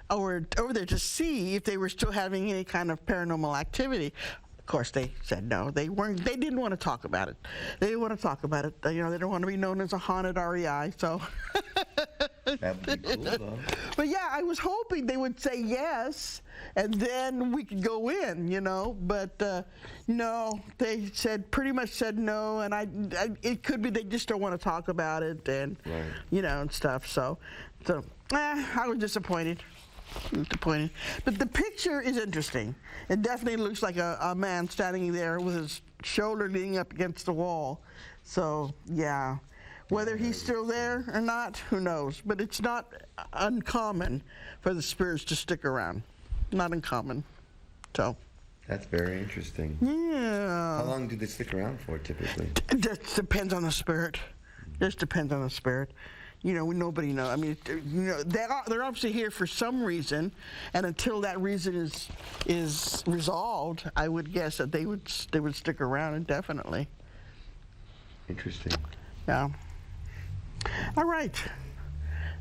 over there to see if they were still having any kind of paranormal activity. Of course, they said no. They weren't. They didn't want to talk about it. They didn't want to talk about it. You know, they don't want to be known as a haunted REI. So. That would be cool, though. But yeah, I was hoping they would say yes, and then we could go in. You know, but no. They pretty much said no, and it could be they just don't want to talk about it, and you know, and stuff. So I was disappointed. Disappointing. But the picture is interesting. It definitely looks like a man standing there with his shoulder leaning up against the wall. So, yeah. Whether he's still there or not, who knows? But it's not uncommon for the spirits to stick around. Not uncommon. So. That's very interesting. Yeah. How long do they stick around for, typically? It just depends on the spirit. Just depends on the spirit. You know, nobody knows. I mean, you know, they're obviously here for some reason, and until that reason is resolved, I would guess that they would stick around indefinitely. Interesting. Yeah. All right.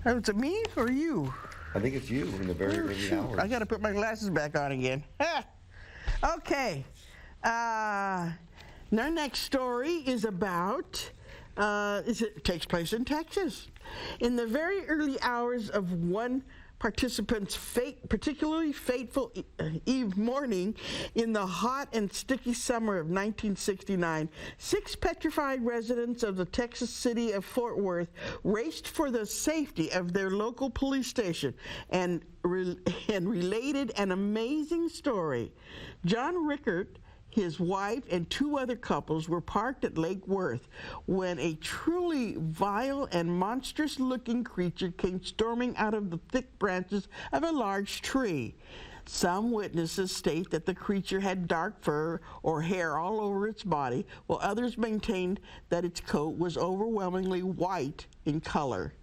Was it me or you? I think it's you in the very early hours. I got to put my glasses back on again. Okay. Our next story is about. It takes place in Texas. In the very early hours of one participant's particularly fateful eve morning in the hot and sticky summer of 1969, 6 petrified residents of the Texas city of Fort Worth raced for the safety of their local police station and related an amazing story. John Rickert, his wife, and 2 other couples were parked at Lake Worth when a truly vile and monstrous-looking creature came storming out of the thick branches of a large tree. Some witnesses state that the creature had dark fur or hair all over its body, while others maintained that its coat was overwhelmingly white in color.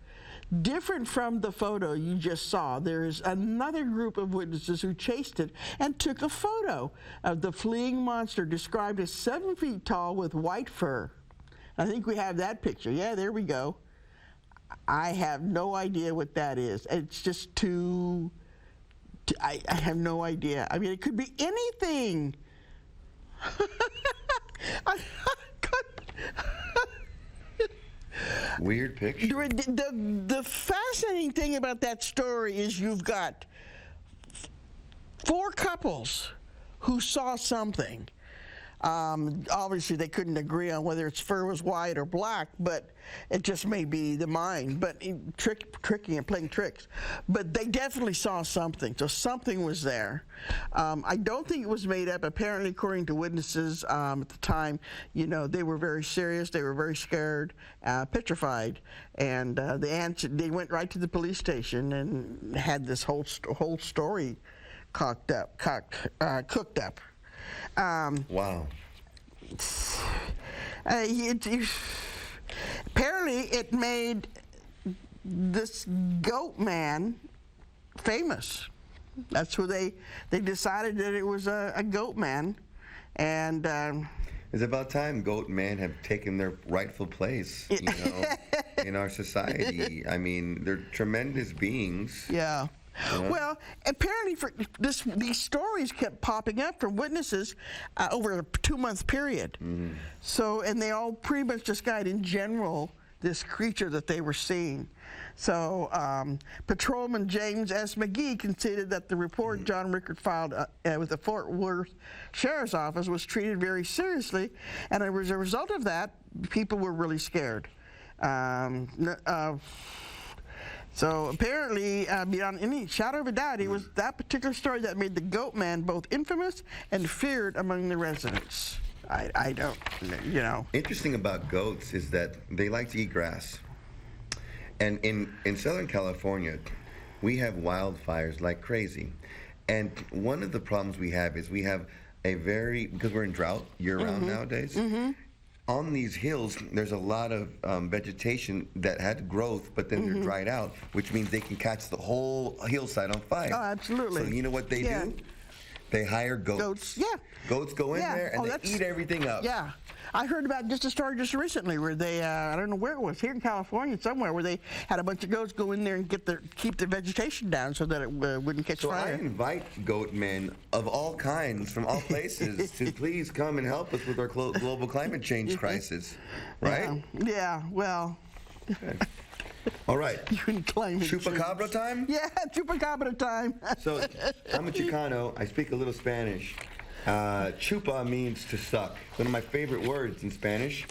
Different from the photo you just saw, there is another group of witnesses who chased it and took a photo of the fleeing monster described as 7 feet tall with white fur. I think we have that picture. Yeah, there we go. I have no idea what that is. It's just too I have no idea. I mean, it could be anything. Weird picture. The fascinating thing about that story is you've got 4 couples who saw something. Obviously, they couldn't agree on whether its fur was white or black, but it just may be the mind, but tricky and playing tricks. But they definitely saw something, so something was there. I don't think it was made up. Apparently, according to witnesses at the time, you know, they were very serious, they were very scared, petrified, and they went right to the police station and had this whole story cooked up. Wow. Apparently, it made this goat man famous. That's who they decided that it was a goat man, and it's about time goat men have taken their rightful place, you know, in our society. I mean, they're tremendous beings. Yeah. Yeah. Well, apparently these stories kept popping up from witnesses over a 2-month period. Mm-hmm. So, and they all pretty much described in general this creature that they were seeing. So, Patrolman James S. McGee considered that the report John Rickert filed with the Fort Worth Sheriff's Office was treated very seriously, and as a result of that, people were really scared. So apparently, beyond any shadow of a doubt, it was that particular story that made the goat man both infamous and feared among the residents. I don't, you know. Interesting about goats is that they like to eat grass. And in Southern California, we have wildfires like crazy. And one of the problems we have is we have because we're in drought year-round nowadays, on these hills, there's a lot of vegetation that had growth, but then they're dried out, which means they can catch the whole hillside on fire. Oh, absolutely. So you know what they do? They hire goats. Yeah. Goats go in there and they eat everything up. Yeah. I heard about just a story just recently where they, I don't know where it was, here in California somewhere, where they had a bunch of goats go in there and keep the vegetation down so that it wouldn't catch fire. So I invite goat men of all kinds from all places to please come and help us with our global climate change crisis, right? Yeah, well. Okay. All right. Chupacabra time? Yeah, chupacabra time. So I'm a Chicano. I speak a little Spanish. Chupa means to suck. One of my favorite words in Spanish.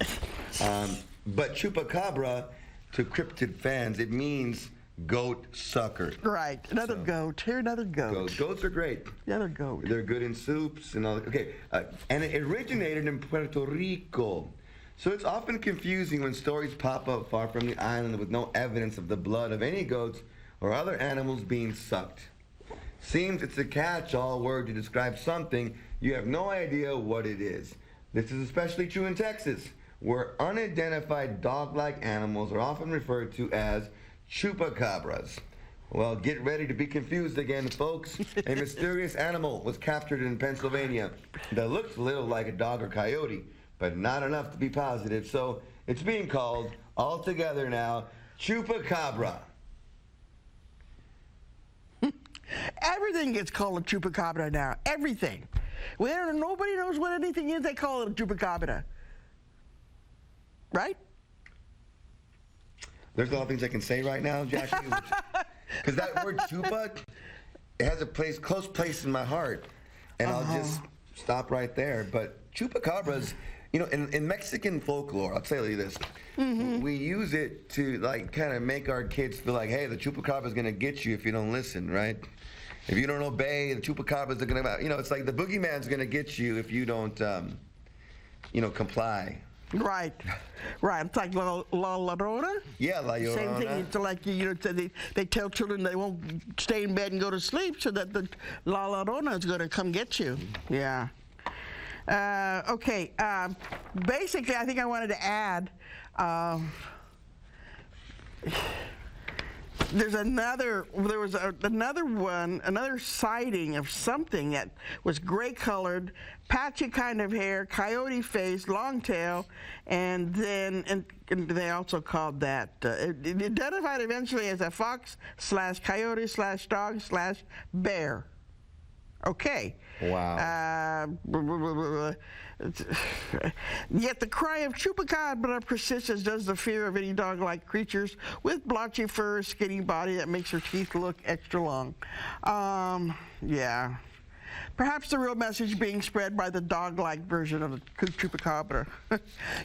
But chupacabra, to cryptid fans, it means goat sucker. Right. Another goat. Here, another goat. Goats are great. Another goat. They're good in soups and all. Okay. And it originated in Puerto Rico. So it's often confusing when stories pop up far from the island with no evidence of the blood of any goats or other animals being sucked. Seems it's a catch-all word to describe something you have no idea what it is. This is especially true in Texas, where unidentified dog-like animals are often referred to as chupacabras. Well, get ready to be confused again, folks. A mysterious animal was captured in Pennsylvania that looks a little like a dog or coyote, but not enough to be positive, so it's being called, all together now, chupacabra. Everything gets called a chupacabra now. Everything. Nobody knows what anything is. They call it a chupacabra. Right? There's a lot of things I can say right now, Jackie. Because that word chupa, it has a close place in my heart. And I'll just stop right there. But chupacabras, you know, in Mexican folklore, I'll tell you this. We use it to, like, kind of make our kids feel like, hey, the chupacabra's going to get you if you don't listen, right? If you don't obey, the chupacabras are going to, you know, it's like the boogeyman's going to get you if you don't, you know, comply. Right, right. It's like La Llorona. Yeah, La Llorona. Same thing. It's like, you know, they tell children they won't stay in bed and go to sleep so that the La Llorona is going to come get you. Yeah. Okay. Basically, I think I wanted to add. There was another sighting of something that was gray colored, patchy kind of hair, coyote face, long tail, and then they also called that, it identified eventually as a fox/coyote/dog/bear. Okay. Wow. Yet the cry of chupacabra persists, as does the fear of any dog-like creatures with blotchy fur, skinny body that makes their teeth look extra long. Yeah. Perhaps the real message being spread by the dog-like version of the chupacabra.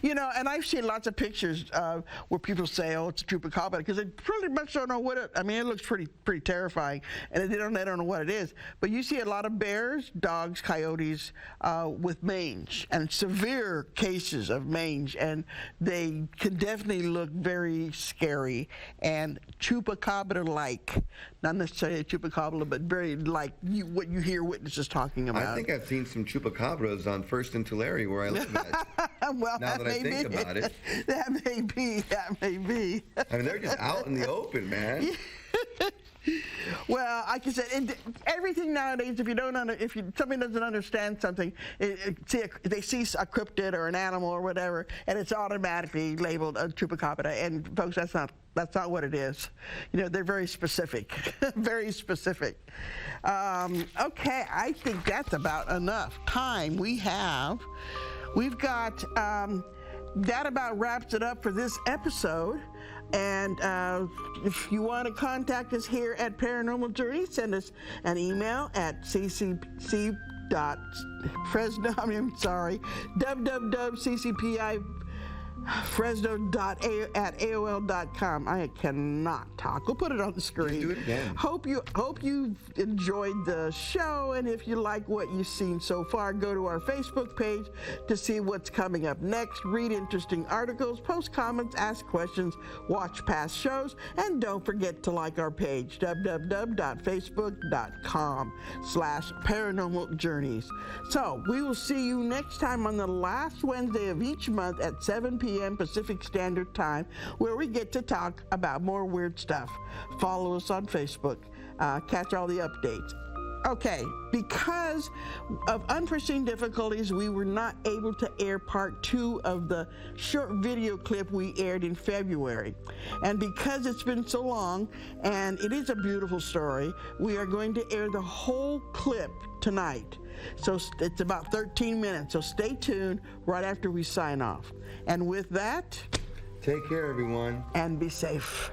You know, and I've seen lots of pictures where people say, oh, it's a chupacabra, because they pretty much don't know what it, I mean, it looks pretty terrifying, and they don't know what it is. But you see a lot of bears, dogs, coyotes with mange, and severe cases of mange, and they can definitely look very scary and chupacabra-like. Not necessarily a chupacabra, but very like what you hear witnesses talking about. I think I've seen some chupacabras on First and Tulare where I live at. Well, now that I think about it. That may be. I mean, they're just out in the open, man. Well, like I said, everything nowadays, if somebody doesn't understand something, they see a cryptid or an animal or whatever, and it's automatically labeled a chupacabra. And folks, that's not what it is. You know, they're very specific, very specific. Okay, I think that's about enough time we have. We've got, that about wraps it up for this episode. And if you want to contact us here at Paranormal Journey, send us an email at www.fresno@aol.com. I cannot talk. We'll put it on the screen. Do it again. Hope you enjoyed the show, and if you like what you've seen so far, go to our Facebook page to see what's coming up next. Read interesting articles, post comments, ask questions, watch past shows, and don't forget to like our page, www.facebook.com/paranormal journeys. So we will see you next time on the last Wednesday of each month at 7 p.m. Pacific Standard Time, where we get to talk about more weird stuff. Follow us on Facebook. Catch all the updates. Okay, because of unforeseen difficulties, we were not able to air part 2 of the short video clip we aired in February. And because it's been so long, and it is a beautiful story, we are going to air the whole clip tonight. So it's about 13 minutes, so stay tuned right after we sign off. And with that, take care, everyone. And be safe.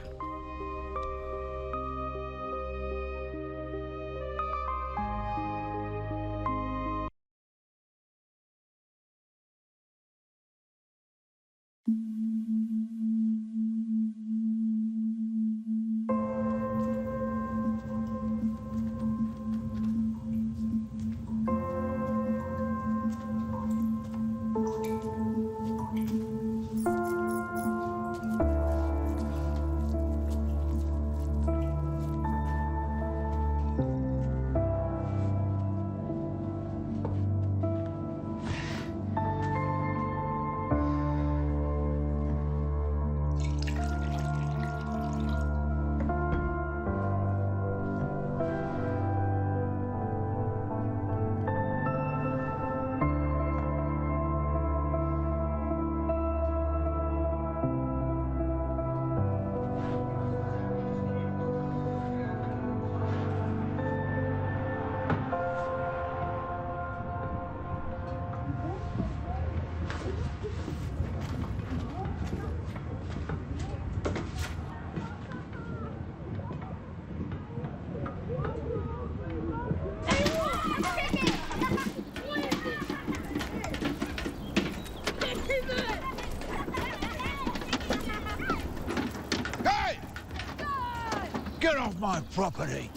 Get off my property!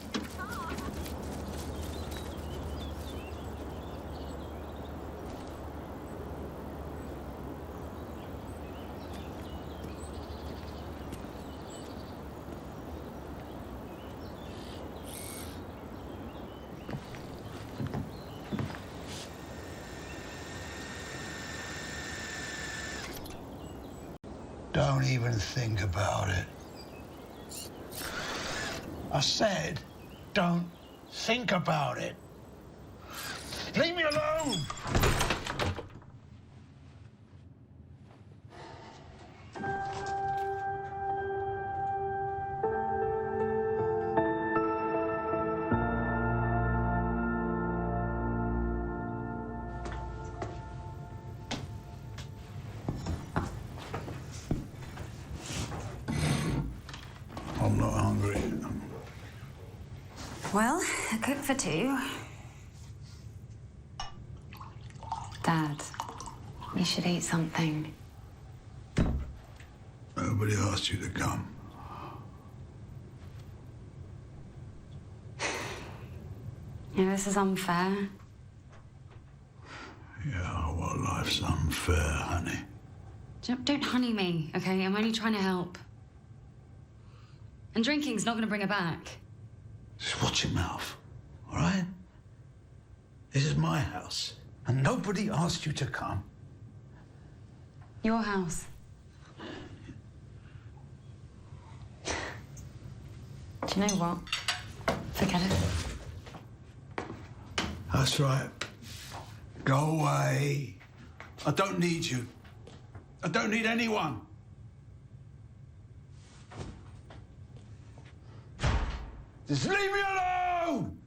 Don't even think about it. I said, don't think about it. Leave me alone! I'm not hungry. Well, I cooked for two. Dad, you should eat something. Nobody asked you to come. Yeah, this is unfair. Yeah, well, life's unfair, honey. Don't honey me, okay? I'm only trying to help. And drinking's not going to bring her back. Just watch your mouth, all right? This is my house, and nobody asked you to come. Your house. Do you know what? Forget it. That's right. Go away. I don't need you. I don't need anyone. Just leave me alone!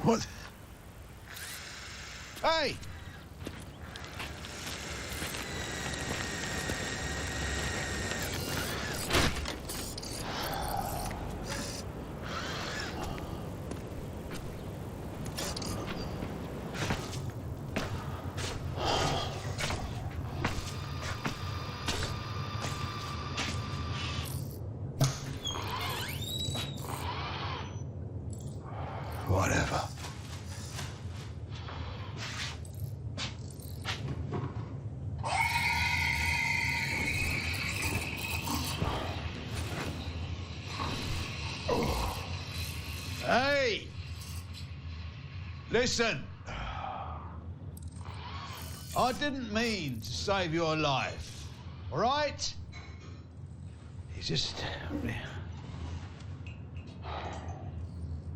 What? Hey! Whatever. Hey! Listen. I didn't mean to save your life, all right? It's just...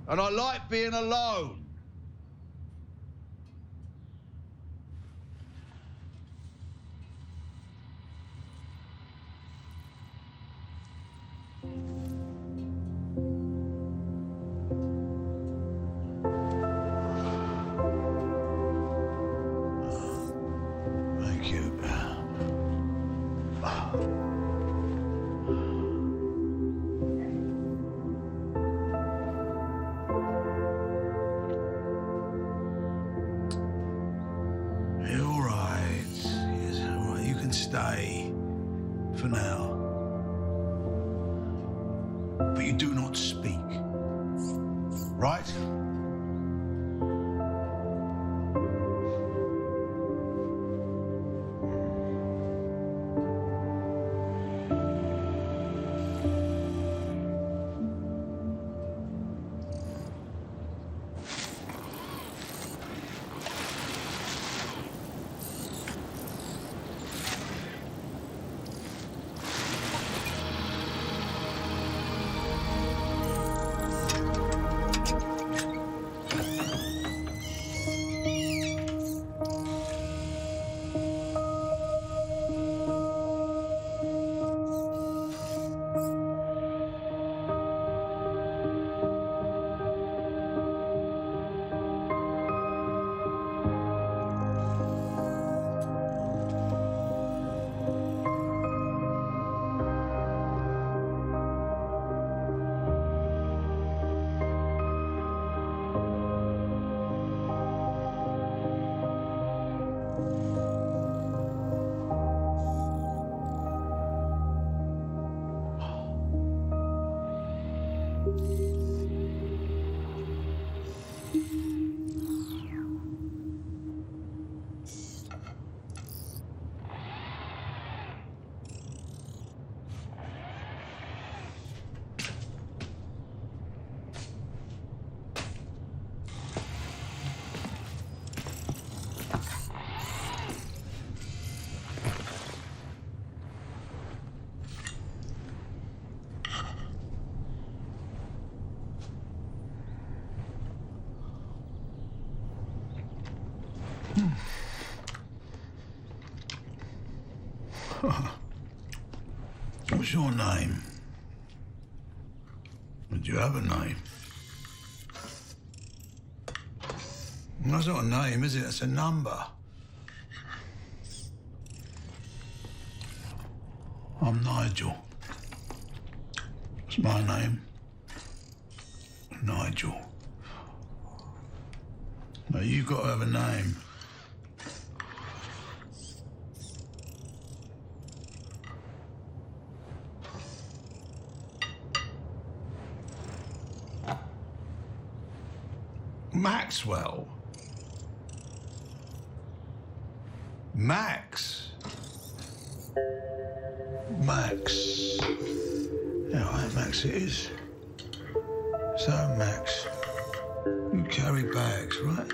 And I like being alone. Thank you. Stay for now. But you do not speak. Right? What's your name? Do you have a name? That's not a name, is it? That's a number. I'm Nigel. That's my name. Nigel. Now, you've got to have a name. Maxwell. Max. Max. Yeah, right, Max it is. So, Max, you carry bags, right?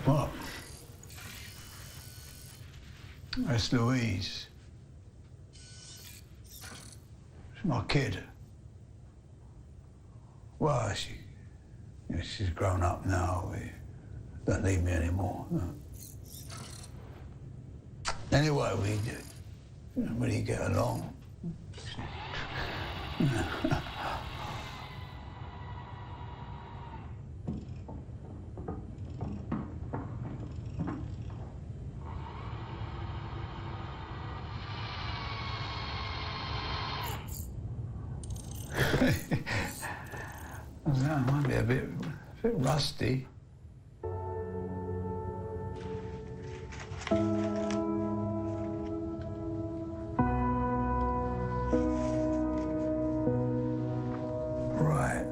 What? That's Louise. She's my kid. Well, she's grown up now. She don't need me anymore. No. Anyway, we really get along. That might be a bit rusty. Right.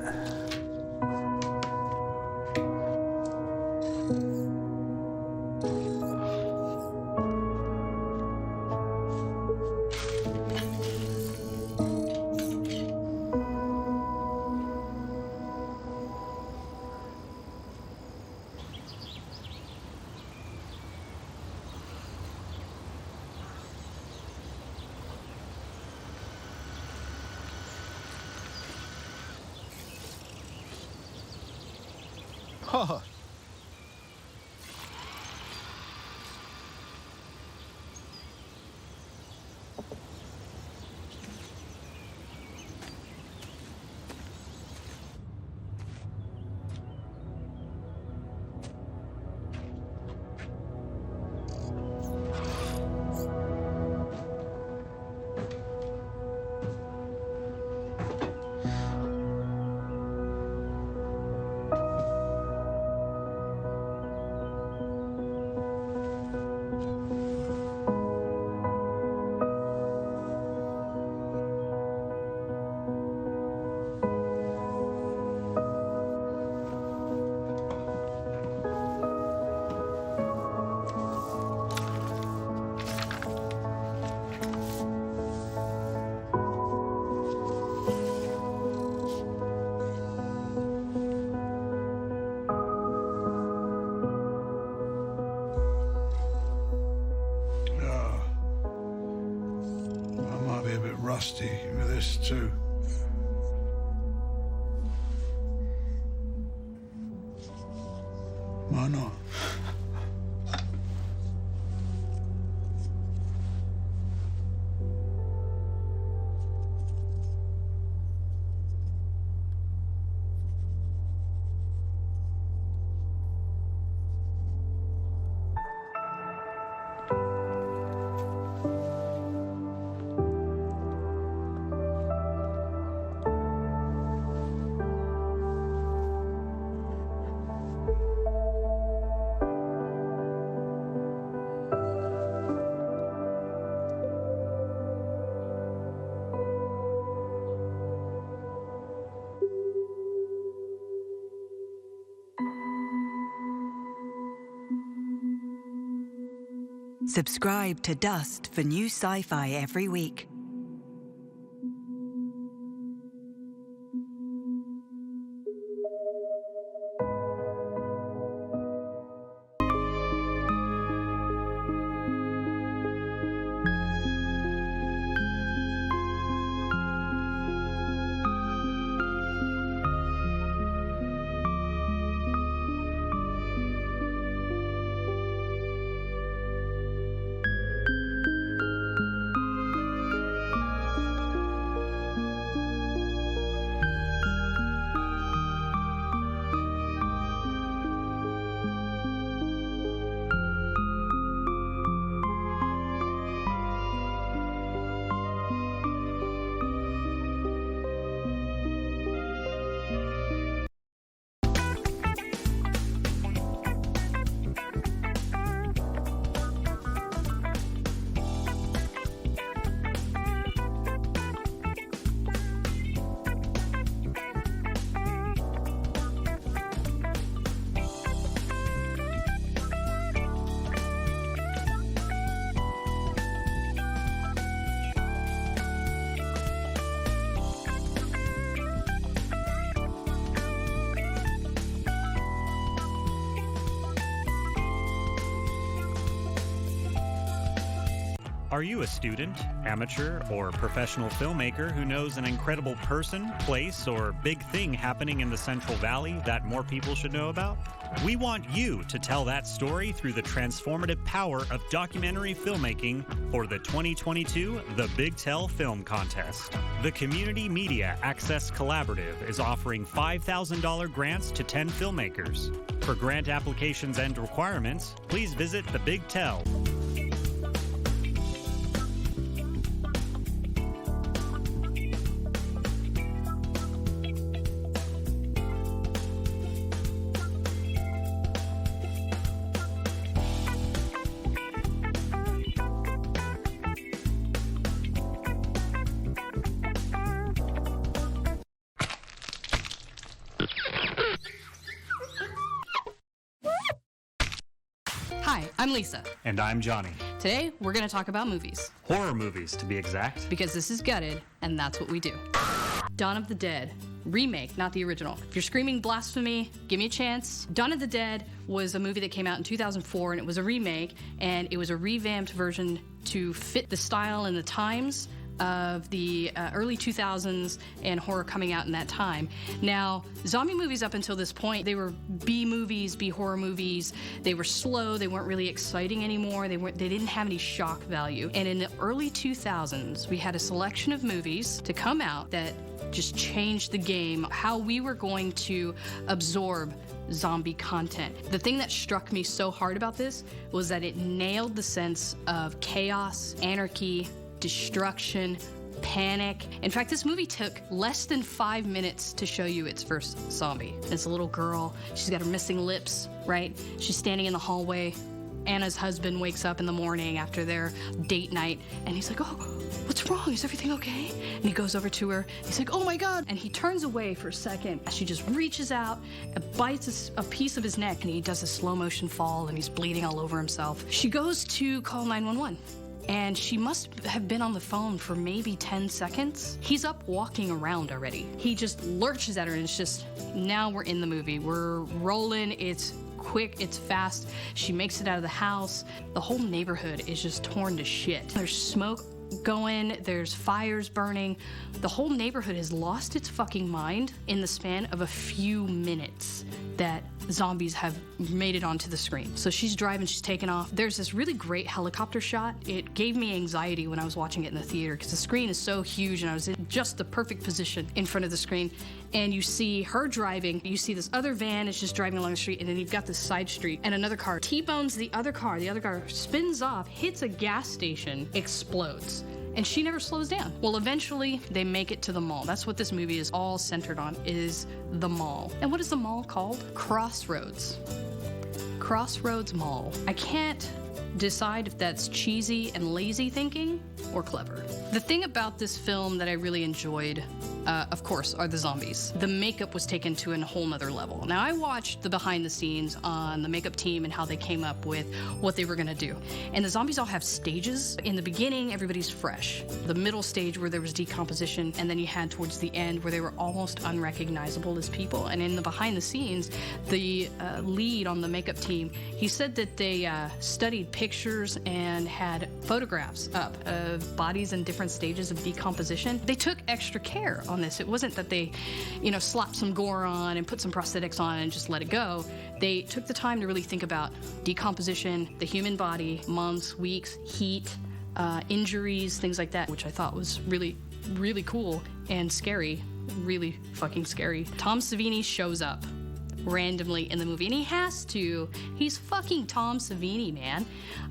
Huh. Rusty with this too. Why not? Subscribe to Dust for new sci-fi every week. Are you a student, amateur, or professional filmmaker who knows an incredible person, place, or big thing happening in the Central Valley that more people should know about? We want you to tell that story through the transformative power of documentary filmmaking for the 2022 The Big Tell Film Contest. The Community Media Access Collaborative is offering $5,000 grants to 10 filmmakers. For grant applications and requirements, please visit The Big Tell. Hi, I'm Lisa. And I'm Johnny. Today, we're going to talk about movies. Horror movies, to be exact. Because this is Gutted, and that's what we do. Dawn of the Dead. Remake, not the original. If you're screaming blasphemy, give me a chance. Dawn of the Dead was a movie that came out in 2004, and it was a remake, and it was a revamped version to fit the style and the times of the early 2000s and horror coming out in that time. Now, zombie movies up until this point, they were B movies, B horror movies. They were slow, they weren't really exciting anymore, they didn't have any shock value. And in the early 2000s, we had a selection of movies to come out that just changed the game, how we were going to absorb zombie content. The thing that struck me so hard about this was that it nailed the sense of chaos, anarchy, destruction, panic. In fact, this movie took less than 5 minutes to show you its first zombie. It's a little girl. She's got her missing lips, right? She's standing in the hallway. Anna's husband wakes up in the morning after their date night, and he's like, "Oh, what's wrong? Is everything okay?" And he goes over to her. He's like, "Oh my God." And he turns away for a second. She just reaches out and bites a piece of his neck, and he does a slow motion fall, and he's bleeding all over himself. She goes to call 911. And she must have been on the phone for maybe 10 seconds. He's up walking around already. He just lurches at her, and it's just, now we're in the movie. We're rolling, it's quick, it's fast. She makes it out of the house. The whole neighborhood is just torn to shit. There's smoke going, there's fires burning. The whole neighborhood has lost its fucking mind in the span of a few minutes that zombies have made it onto the screen. So she's driving, she's taking off. There's this really great helicopter shot. It gave me anxiety when I was watching it in the theater because the screen is so huge and I was in just the perfect position in front of the screen. And you see her driving, you see this other van is just driving along the street, and then you've got this side street and another car T-bones the other car spins off, hits a gas station, explodes. And she never slows down. Well, eventually, they make it to the mall. That's what this movie is all centered on, is the mall. And what is the mall called? Crossroads. Crossroads Mall. I can't decide if that's cheesy and lazy thinking or clever. The thing about this film that I really enjoyed of course, are the zombies. The makeup was taken to a whole nother level. Now, I watched the behind the scenes on the makeup team and how they came up with what they were gonna do. And the zombies all have stages. In the beginning, everybody's fresh. The middle stage where there was decomposition, and then you had towards the end where they were almost unrecognizable as people. And in the behind the scenes, the lead on the makeup team, he said that they studied pictures and had photographs up of bodies in different stages of decomposition. They took extra care on this. It wasn't that they, slapped some gore on and put some prosthetics on and just let it go. They took the time to really think about decomposition, the human body, months, weeks, heat, injuries, things like that, which I thought was really, really cool and scary. Really fucking scary. Tom Savini shows up randomly in the movie, and he has to. He's fucking Tom Savini, man.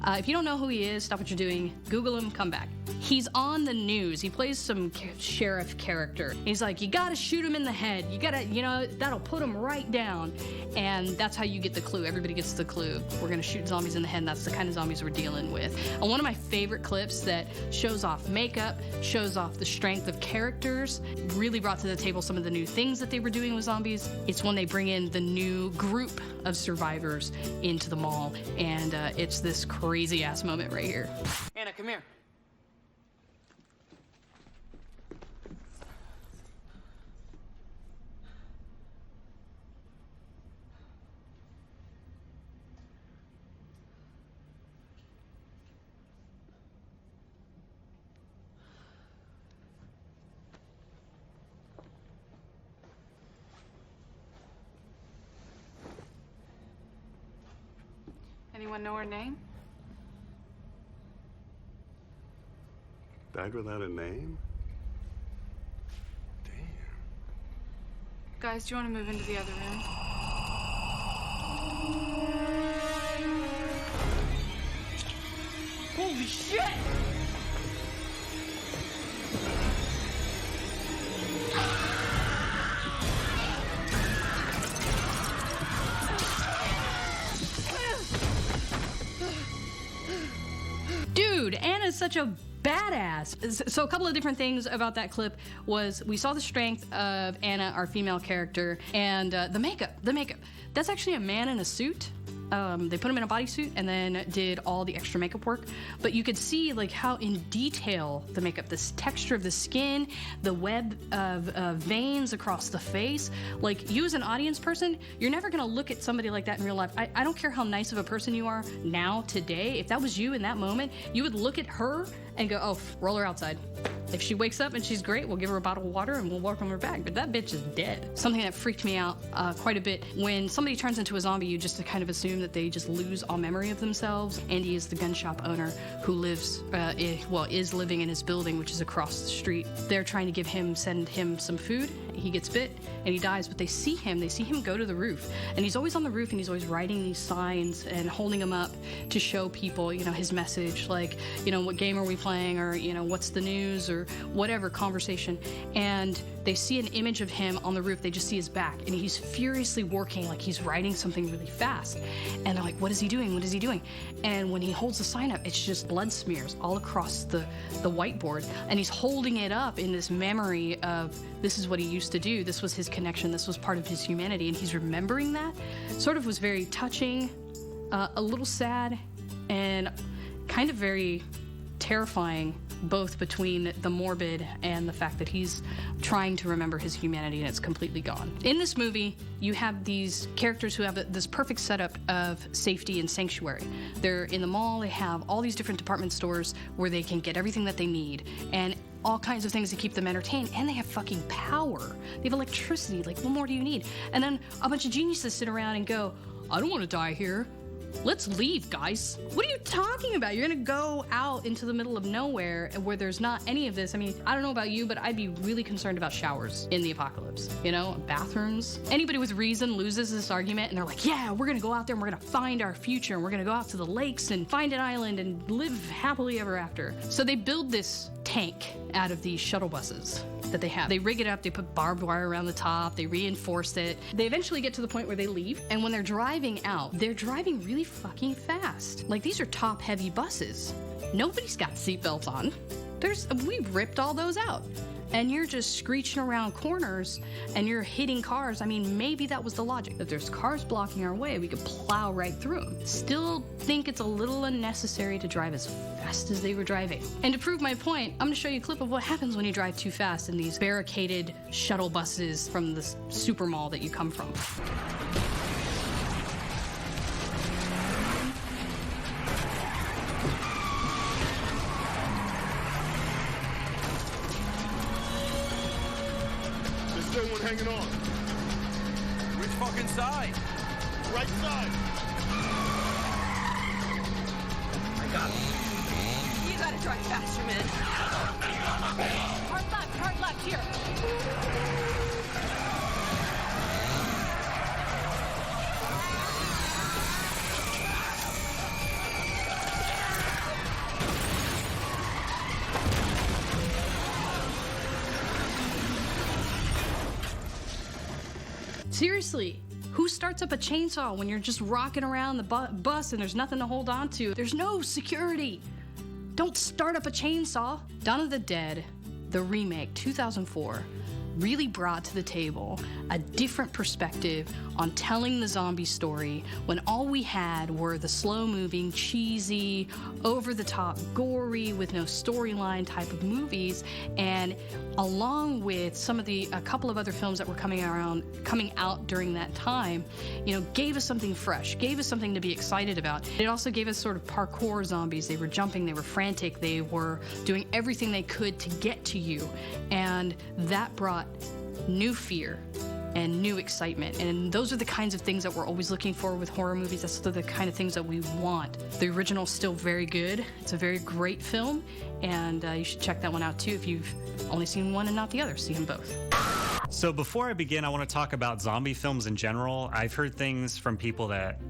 If you don't know who he is, stop what you're doing, Google him, come back. He's on the news. He plays some sheriff character. He's like, you gotta shoot him in the head. You gotta, that'll put him right down. And that's how you get the clue. Everybody gets the clue. We're gonna shoot zombies in the head, and that's the kind of zombies we're dealing with. And one of my favorite clips that shows off makeup, shows off the strength of characters, really brought to the table some of the new things that they were doing with zombies. It's when they bring in the new group of survivors into the mall, and it's this crazy ass moment right here. Anna, come here. Anyone know her name? Died without a name? Guys, do you want to move into the other room? Holy shit! Dude, Anna's such a badass. So a couple of different things about that clip was we saw the strength of Anna, our female character, and the makeup. That's actually a man in a suit. They put him in a bodysuit and then did all the extra makeup work. But you could see like how in detail the makeup, this texture of the skin, the web of veins across the face. Like you as an audience person, you're never gonna look at somebody like that in real life. I don't care how nice of a person you are now, today. If that was you in that moment, you would look at her and go, oh, roll her outside. If she wakes up and she's great, we'll give her a bottle of water and we'll welcome her back. But that bitch is dead. Something that freaked me out quite a bit. When somebody turns into a zombie, you just kind of assume that they just lose all memory of themselves. Andy is the gun shop owner who lives, is living in his building, which is across the street. They're trying to send him some food. He gets bit and he dies, but they see him go to the roof. And he's always on the roof and he's always writing these signs and holding them up to show people, his message, like, what game are we playing, or, what's the news, or whatever conversation. And they see an image of him on the roof. They just see his back and he's furiously working, like he's writing something really fast. And they're like, what is he doing? What is he doing? And when he holds the sign up, it's just blood smears all across the whiteboard. And he's holding it up in this memory of, this is what he used to do. This was his connection. This was part of his humanity. And he's remembering that. Sort of was very touching, a little sad, and kind of very terrifying, both between the morbid and the fact that he's trying to remember his humanity and it's completely gone. In this movie, you have these characters who have this perfect setup of safety and sanctuary. They're in the mall. They have all these different department stores where they can get everything that they need, and all kinds of things to keep them entertained, and they have fucking power. They have electricity. Like, what more do you need? And then a bunch of geniuses sit around and go, I don't want to die here. Let's leave, guys. What are you talking about? You're gonna go out into the middle of nowhere where there's not any of this. I mean, I don't know about you, but I'd be really concerned about showers in the apocalypse. Bathrooms. Anybody with reason loses this argument and they're like, yeah, we're gonna go out there and we're gonna find our future and we're gonna go out to the lakes and find an island and live happily ever after. So they build this tank out of these shuttle buses that they have. They rig it up, they put barbed wire around the top, they reinforce it. They eventually get to the point where they leave, and when they're driving out, they're driving really fucking fast. Like, these are top-heavy buses. Nobody's got seatbelts on. We ripped all those out. and you're just screeching around corners and you're hitting cars, I mean, maybe that was the logic. If there's cars blocking our way, we could plow right through them. Still think it's a little unnecessary to drive as fast as they were driving. And to prove my point, I'm gonna show you a clip of what happens when you drive too fast in these barricaded shuttle buses from the super mall that you come from. There's still one hanging on. Which fucking side? Right side. I got it. You gotta drive faster, man. Hard left, here. Seriously, who starts up a chainsaw when you're just rocking around the bus and there's nothing to hold on to? There's no security. Don't start up a chainsaw. Dawn of the Dead, the remake, 2004, really brought to the table a different perspective on telling the zombie story when all we had were the slow-moving, cheesy, over-the-top, gory, with no storyline type of movies, and along with a couple of other films that were coming out during that time, gave us something fresh, gave us something to be excited about. It also gave us sort of parkour zombies. They were jumping, they were frantic, they were doing everything they could to get to you, and that brought new fear and new excitement. And those are the kinds of things that we're always looking for with horror movies. That's the kind of things that we want. The original's still very good. It's a very great film, and you should check that one out too if you've only seen one and not the other. See them both. So before I begin, I want to talk about zombie films in general. I've heard things from people that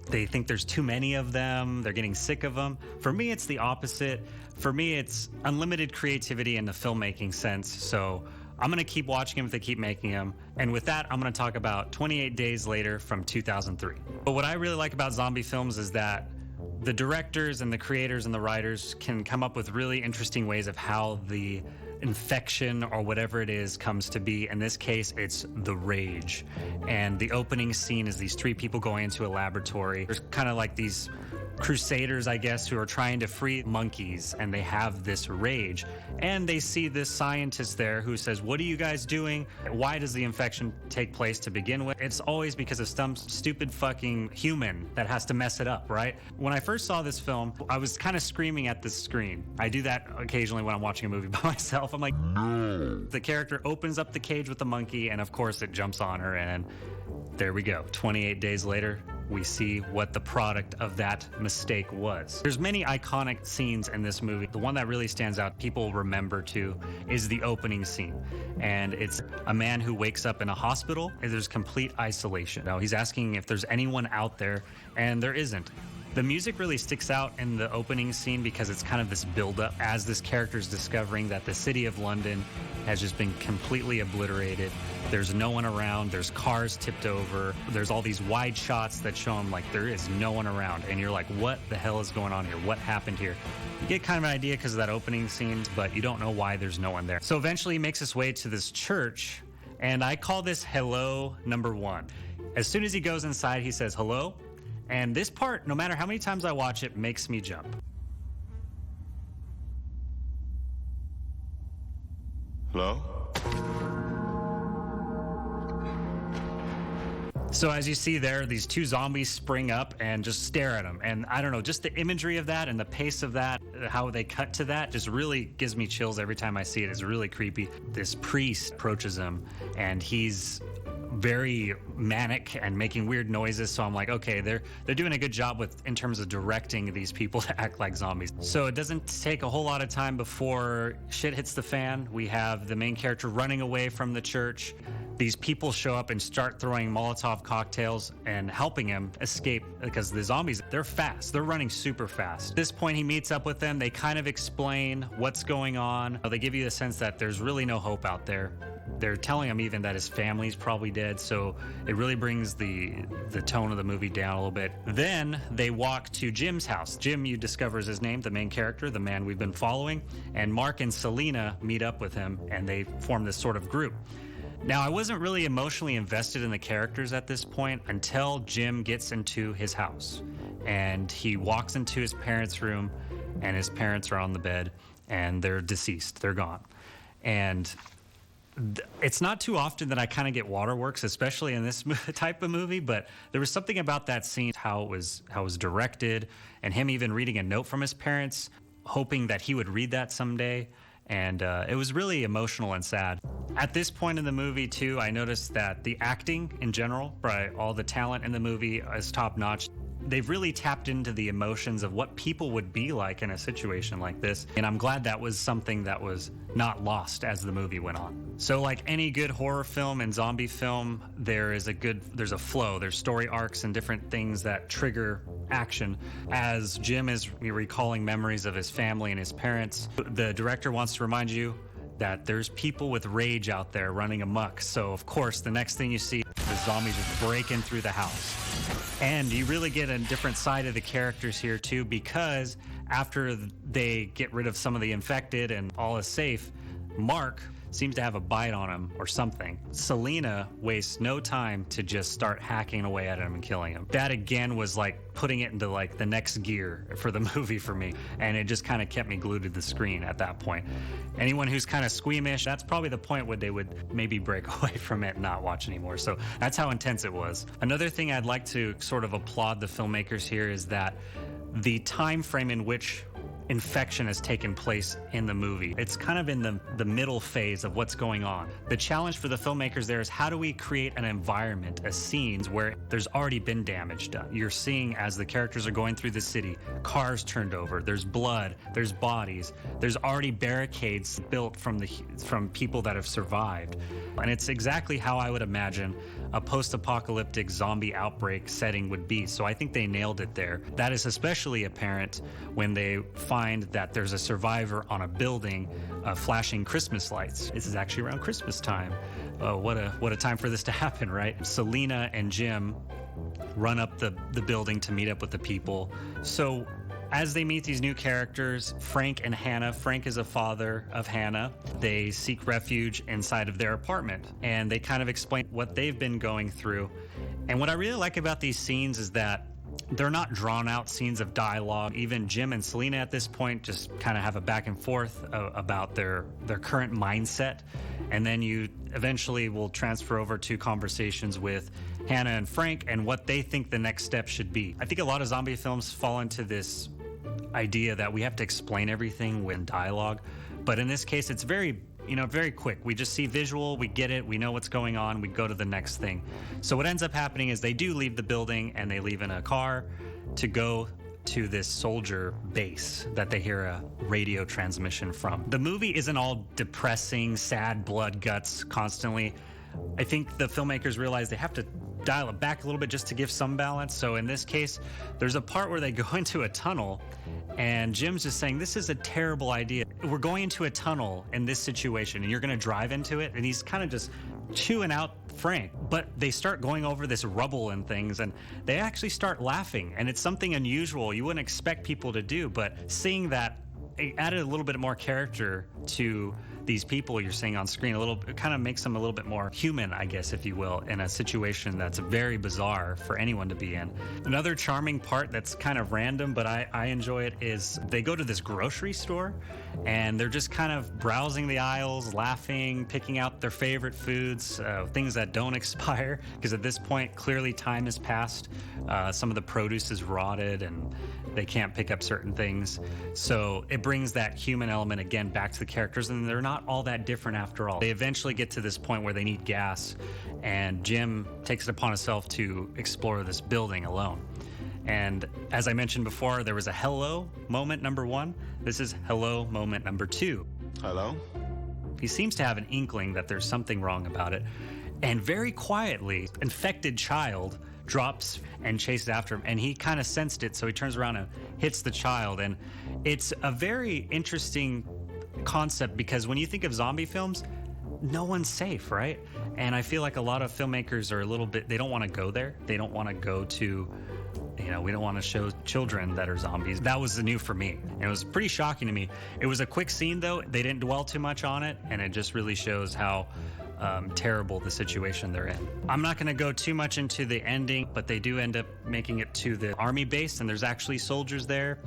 they think there's too many of them, they're getting sick of them. For me, it's the opposite. For me, it's unlimited creativity in the filmmaking sense. So I'm going to keep watching them if they keep making them. And with that, I'm going to talk about 28 Days Later from 2003. But what I really like about zombie films is that the directors and the creators and the writers can come up with really interesting ways of how the infection or whatever it is comes to be. In this case, it's the rage. And the opening scene is these three people going into a laboratory. There's kind of like these crusaders, I guess, who are trying to free monkeys, and they have this rage. And they see this scientist there who says, "What are you guys doing? Why does the infection take place to begin with?" It's always because of some stupid fucking human that has to mess it up, right? When I first saw this film, I was kind of screaming at the screen. I do that occasionally when I'm watching a movie by myself. I'm like, no. The character opens up the cage with the monkey, and of course it jumps on her, and there we go. 28 days later, we see what the product of that mistake was. There's many iconic scenes in this movie. The one that really stands out, people remember too, is the opening scene. And it's a man who wakes up in a hospital, and there's complete isolation. Now he's asking if there's anyone out there, and there isn't. The music really sticks out in the opening scene because it's kind of this build-up as this character is discovering that the city of London has just been completely obliterated. There's no one around. There's cars tipped over. There's all these wide shots that show him like there is no one around. And you're like, what the hell is going on here? What happened here? You get kind of an idea because of that opening scene, but you don't know why there's no one there. So eventually he makes his way to this church, and I call this hello number one. As soon as he goes inside, he says hello. And this part, no matter how many times I watch it, makes me jump. Hello? So as you see there, these two zombies spring up and just stare at him. And I don't know, just the imagery of that and the pace of that, how they cut to that, just really gives me chills every time I see it. It's really creepy. This priest approaches him, and he's very manic and making weird noises. So I'm like, okay, they're doing a good job in terms of directing these people to act like zombies. So it doesn't take a whole lot of time before shit hits the fan. We have the main character running away from the church. these people show up and start throwing Molotov cocktails and helping him escape because the zombies, they're fast. They're running super fast. At this point, he meets up with them. They kind of explain what's going on. They give you the sense that there's really no hope out there. They're telling him even that his family's probably dead, so it really brings the tone of the movie down a little bit. Then they walk to Jim's house. Jim, you discover is his name, the main character, the man we've been following, and Mark and Selena meet up with him, and they form this sort of group. Now, I wasn't really emotionally invested in the characters at this point until Jim gets into his house, and he walks into his parents' room, and his parents are on the bed, and they're deceased. They're gone. And it's not too often that I kind of get waterworks, especially in this type of movie, but there was something about that scene, how it was directed, and him even reading a note from his parents, hoping that he would read that someday. And it was really emotional and sad. At this point in the movie, too, I noticed that the acting in general, by all the talent in the movie, is top-notch. They've really tapped into the emotions of what people would be like in a situation like this. And I'm glad that was something that was not lost as the movie went on. So like any good horror film and zombie film, there's a flow, there's story arcs and different things that trigger action. As Jim is recalling memories of his family and his parents, the director wants to remind you that there's people with rage out there running amok. So of course, the next thing you see, the zombies just breaking through the house. And you really get a different side of the characters here too, because after they get rid of some of the infected and all is safe, Mark seems to have a bite on him or something. Selena wastes no time to just start hacking away at him and killing him. That again was like putting it into like the next gear for the movie for me, and it just kind of kept me glued to the screen at that point. Anyone who's kind of squeamish, that's probably the point where they would maybe break away from it and not watch anymore. So that's how intense it was. Another thing I'd like to sort of applaud the filmmakers here is that the time frame in which infection has taken place in the movie. It's kind of in the middle phase of what's going on. The challenge for the filmmakers there is how do we create an environment, a scenes where there's already been damage done. You're seeing as the characters are going through the city, cars turned over, there's blood, there's bodies, there's already barricades built from people that have survived. And it's exactly how I would imagine a post-apocalyptic zombie outbreak setting would be. So I think they nailed it there. That is especially apparent when they find that there's a survivor on a building flashing Christmas lights. This is actually around Christmas time. What a time for this to happen, right? Selena and Jim run up the building to meet up with the people. So as they meet these new characters, Frank and Hannah, Frank is a father of Hannah. They seek refuge inside of their apartment, and they kind of explain what they've been going through. And what I really like about these scenes is that they're not drawn out scenes of dialogue. Even Jim and Selena at this point just kind of have a back and forth about their current mindset. And then you eventually will transfer over to conversations with Hannah and Frank and what they think the next step should be. I think a lot of zombie films fall into this idea that we have to explain everything with dialogue. But in this case, it's very quick. We just see visual, we get it, we know what's going on, we go to the next thing. So what ends up happening is they do leave the building and they leave in a car to go to this soldier base that they hear a radio transmission from. The movie isn't all depressing, sad, blood, guts constantly. I think the filmmakers realize they have to dial it back a little bit just to give some balance. So in this case, there's a part where they go into a tunnel and Jim's just saying, this is a terrible idea. We're going into a tunnel in this situation and you're going to drive into it. And he's kind of just chewing out Frank. But they start going over this rubble and things and they actually start laughing. And it's something unusual you wouldn't expect people to do. But seeing that, it added a little bit more character to these people you're seeing on screen. It kind of makes them a little bit more human, I guess, if you will, in a situation that's very bizarre for anyone to be in. Another charming part that's kind of random, but I enjoy it, is they go to this grocery store and they're just kind of browsing the aisles, laughing, picking out their favorite foods, things that don't expire, because at this point, clearly time has passed. Some of the produce is rotted and they can't pick up certain things. So it brings that human element again back to the characters, and they're not all that different after all. They eventually get to this point where they need gas, and Jim takes it upon himself to explore this building alone. And as I mentioned before, there was a hello moment number 1. This is hello moment number 2. Hello? He seems to have an inkling that there's something wrong about it. And very quietly, infected child drops and chases after him, and he kind of sensed it, so he turns around and hits the child. And it's a very interesting concept because when you think of zombie films, no one's safe, right? And I feel like a lot of filmmakers are a little bit, they don't want to go there. They don't want to go to, you know, we don't want to show children that are zombies. That was new for me. And it was pretty shocking to me. It was a quick scene though. They didn't dwell too much on it, and it just really shows how terrible the situation they're in. I'm not going to go too much into the ending, but they do end up making it to the army base, and there's actually soldiers there.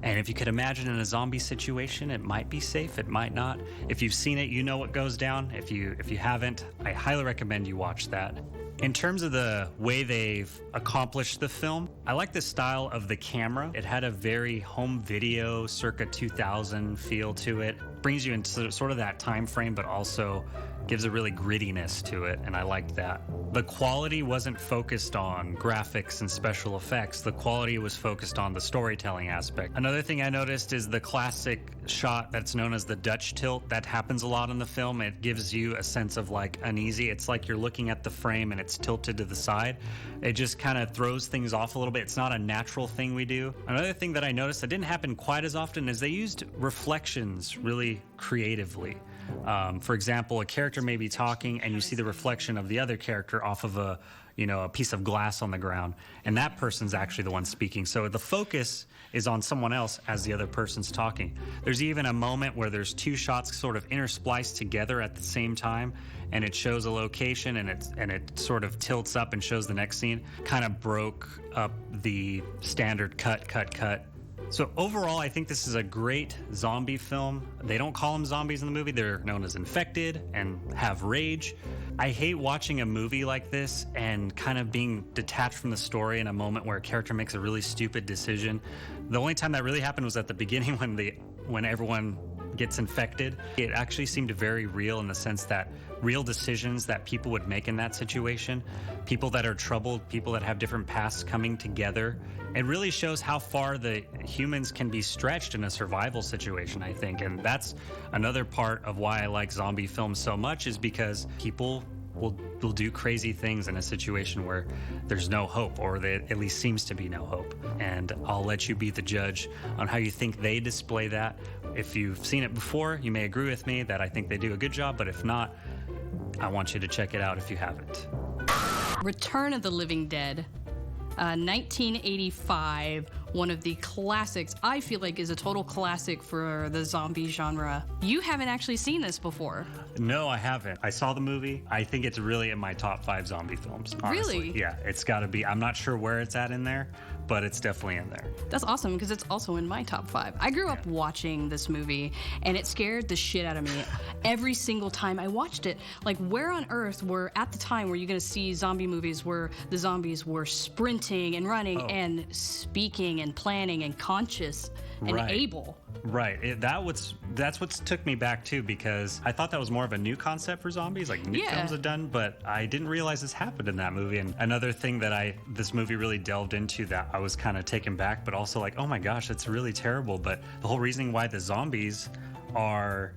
And if you could imagine in a zombie situation, it might be safe, it might not. If you've seen it, you know what goes down. If you haven't, I highly recommend you watch that. In terms of the way they've accomplished the film, I like the style of the camera. It had a very home video, circa 2000 feel to it. Brings you into sort of that time frame, but also gives a really grittiness to it, and I liked that. The quality wasn't focused on graphics and special effects. The quality was focused on the storytelling aspect. Another thing I noticed is the classic shot that's known as the Dutch tilt. That happens a lot in the film. It gives you a sense of like uneasy. It's like you're looking at the frame and it's tilted to the side. It just kind of throws things off a little bit. It's not a natural thing we do. Another thing that I noticed that didn't happen quite as often is they used reflections really creatively. For example, a character may be talking and you see the reflection of the other character off of a piece of glass on the ground, and that person's actually the one speaking. So the focus is on someone else as the other person's talking. There's even a moment where there's two shots sort of interspliced together at the same time, and it shows a location and it sort of tilts up and shows the next scene. Kind of broke up the standard cut. So overall, I think this is a great zombie film. They don't call them zombies in the movie. They're known as infected and have rage. I hate watching a movie like this and kind of being detached from the story in a moment where a character makes a really stupid decision. The only time that really happened was at the beginning when everyone gets infected. It actually seemed very real in the sense that real decisions that people would make in that situation, people that are troubled, people that have different pasts coming together. It really shows how far the humans can be stretched in a survival situation, I think. And that's another part of why I like zombie films so much, is because people will do crazy things in a situation where there's no hope, or there at least seems to be no hope. And I'll let you be the judge on how you think they display that. If you've seen it before, you may agree with me that I think they do a good job, but if not, I want you to check it out if you haven't. Return of the Living Dead. 1985, one of the classics, I feel like is a total classic for the zombie genre. You haven't actually seen this before. No, I haven't. I saw the movie. I think it's really in my top 5 zombie films, honestly. Really? Yeah, it's got to be. I'm not sure where it's at in there, but it's definitely in there. That's awesome, because it's also in my top 5. I grew up watching this movie, and it scared the shit out of me every single time I watched it. Like, where on earth were, at the time, were you going to see zombie movies where the zombies were sprinting and running and speaking and planning and conscious and able? Right. That's what took me back too, because I thought that was more of a new concept for zombies, like new films have done, but I didn't realize this happened in that movie. And another thing that this movie really delved into that I was kind of taken back, but also like, oh my gosh, it's really terrible. But the whole reason why the zombies are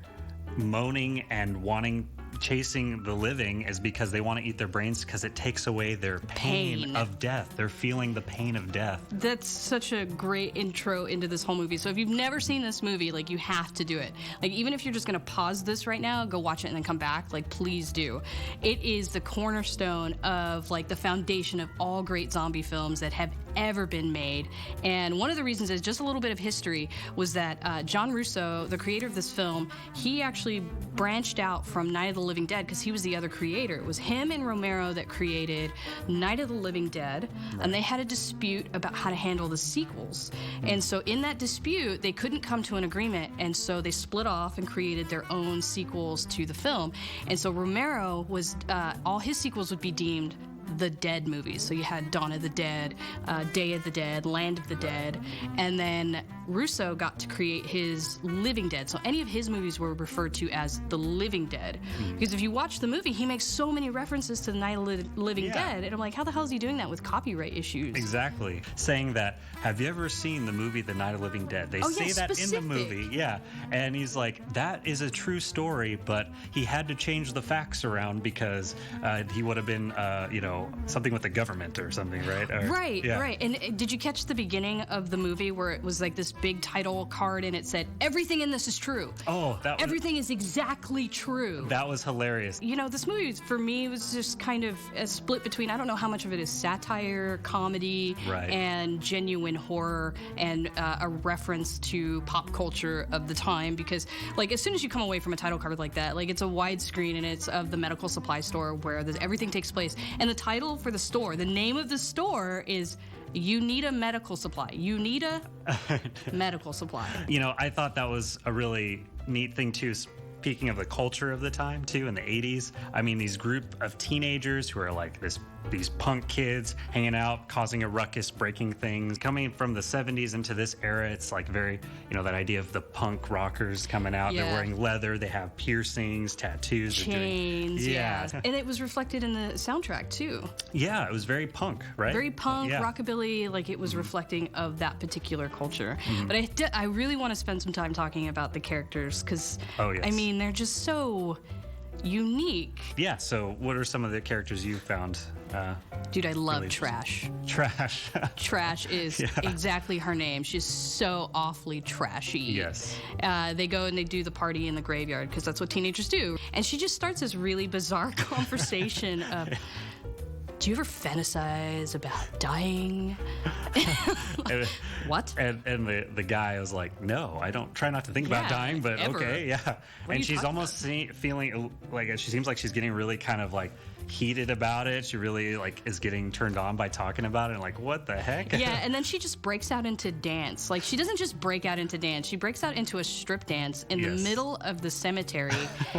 moaning and chasing the living is because they want to eat their brains, because it takes away their pain of death. They're feeling the pain of death. That's such a great intro into this whole movie. So if you've never seen this movie, like, you have to do it. Like, even if you're just going to pause this right now, go watch it and then come back, like, please do. It is the cornerstone of, like, the foundation of all great zombie films that have ever been made. And one of the reasons is just a little bit of history was that John Russo, the creator of this film, he actually branched out from Night of the Living Dead because he was the other creator. It was him and Romero that created Night of the Living Dead, and they had a dispute about how to handle the sequels. And so in that dispute, they couldn't come to an agreement, and so they split off and created their own sequels to the film. And so Romero was, all his sequels would be deemed the Dead movies. So you had Dawn of the Dead, Day of the Dead, Land of the Dead, and then Russo got to create his Living Dead. So any of his movies were referred to as the Living Dead. Because if you watch the movie, he makes so many references to the Night of the Living Dead, and I'm like, how the hell is he doing that with copyright issues? Exactly. Saying that, have you ever seen the movie The Night of the Living Dead? They say that in the movie. Yeah. And he's like, that is a true story, but he had to change the facts around because he would have been, something with the government or something, right? Right. And did you catch the beginning of the movie where it was like this big title card and it said, everything in this is true? Oh, everything is exactly true. That was hilarious. This movie, for me, was just kind of a split between, I don't know how much of it is satire, comedy, and genuine horror, and a reference to pop culture of the time, because like as soon as you come away from a title card like that, like it's a widescreen and it's of the medical supply store where everything takes place, and the title for the store, the name of the store is Uneeda Medical Supply. Uneeda Medical Supply. I thought that was a really neat thing too. Speaking of the culture of the time too, in the 80s, I mean, these group of teenagers who are like these punk kids hanging out, causing a ruckus, breaking things. Coming from the 70s into this era, it's like very, that idea of the punk rockers coming out. Yeah. They're wearing leather, they have piercings, tattoos. Chains, yeah. And it was reflected in the soundtrack too. Yeah, it was very punk, right? Very punk, rockabilly, like it was reflecting of that particular culture. But I really want to spend some time talking about the characters because, I mean, they're just so unique. Yeah, so what are some of the characters you found? Dude, I love Trash. Trash. Trash is exactly her name. She's so awfully trashy. Yes. They go and they do the party in the graveyard because that's what teenagers do. And she just starts this really bizarre conversation of, do you ever fantasize about dying? What? And the guy was like, no, I don't try not to think about dying, but ever. Okay, yeah. And she's almost feeling like she seems like she's getting really kind of like heated about it. She really like is getting turned on by talking about it and like, what the heck? Yeah, and then she just breaks out into dance. Like she doesn't just break out into dance, she breaks out into a strip dance in the middle of the cemetery.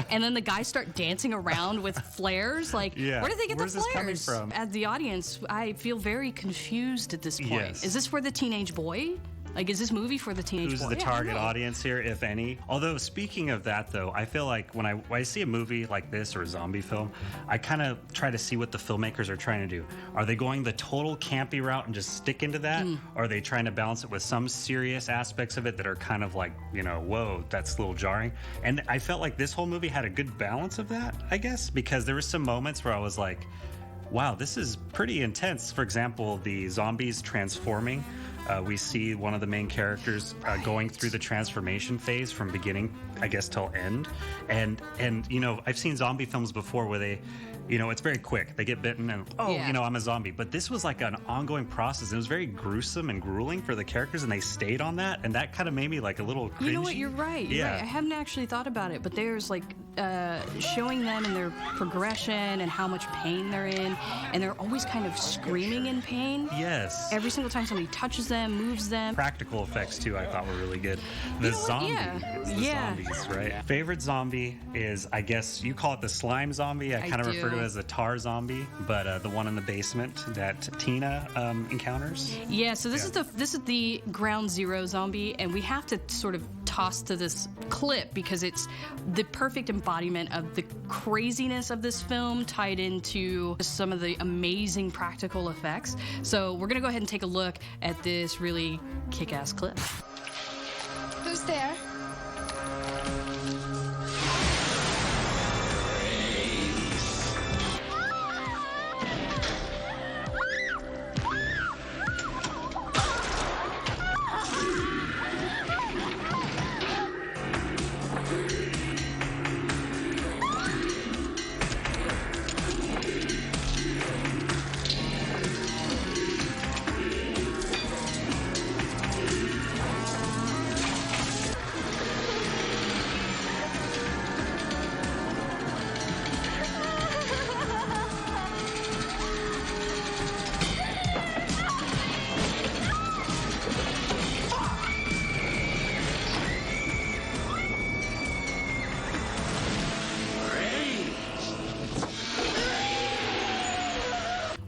And then the guys start dancing around with flares. Like, where did they get the flares? This coming from? As the audience, I feel very confused at this point. Yes. Is this for the teenage boy? Like, is this movie for the teenage boy? Who's the target audience here, if any? Although, speaking of that, though, I feel like when I see a movie like this or a zombie film, I kind of try to see what the filmmakers are trying to do. Are they going the total campy route and just stick into that? Or are they trying to balance it with some serious aspects of it that are kind of like, whoa, that's a little jarring? And I felt like this whole movie had a good balance of that, I guess, because there were some moments where I was like, wow, this is pretty intense. For example, the zombies transforming. We see one of the main characters going through the transformation phase from beginning, I guess, till end. And I've seen zombie films before where they, it's very quick. They get bitten and, I'm a zombie. But this was like an ongoing process. It was very gruesome and grueling for the characters, and they stayed on that. And that kind of made me like a little cringy. You know what? You're right. You're right. I haven't actually thought about it, but there's like showing them in their progression and how much pain they're in. And they're always kind of screaming in pain. Yes. Every single time somebody touches them, moves them. Practical effects, too, I thought were really good. The zombies, right? Yeah. Favorite zombie is, I guess, you call it the slime zombie. I kind of refer to it as the tar zombie, but the one in the basement that Tina encounters. Yeah, so this is the ground zero zombie, and we have to sort of toss to this clip because it's the perfect embodiment of the craziness of this film tied into some of the amazing practical effects. So we're gonna go ahead and take a look at this really kick-ass clip. Who's there?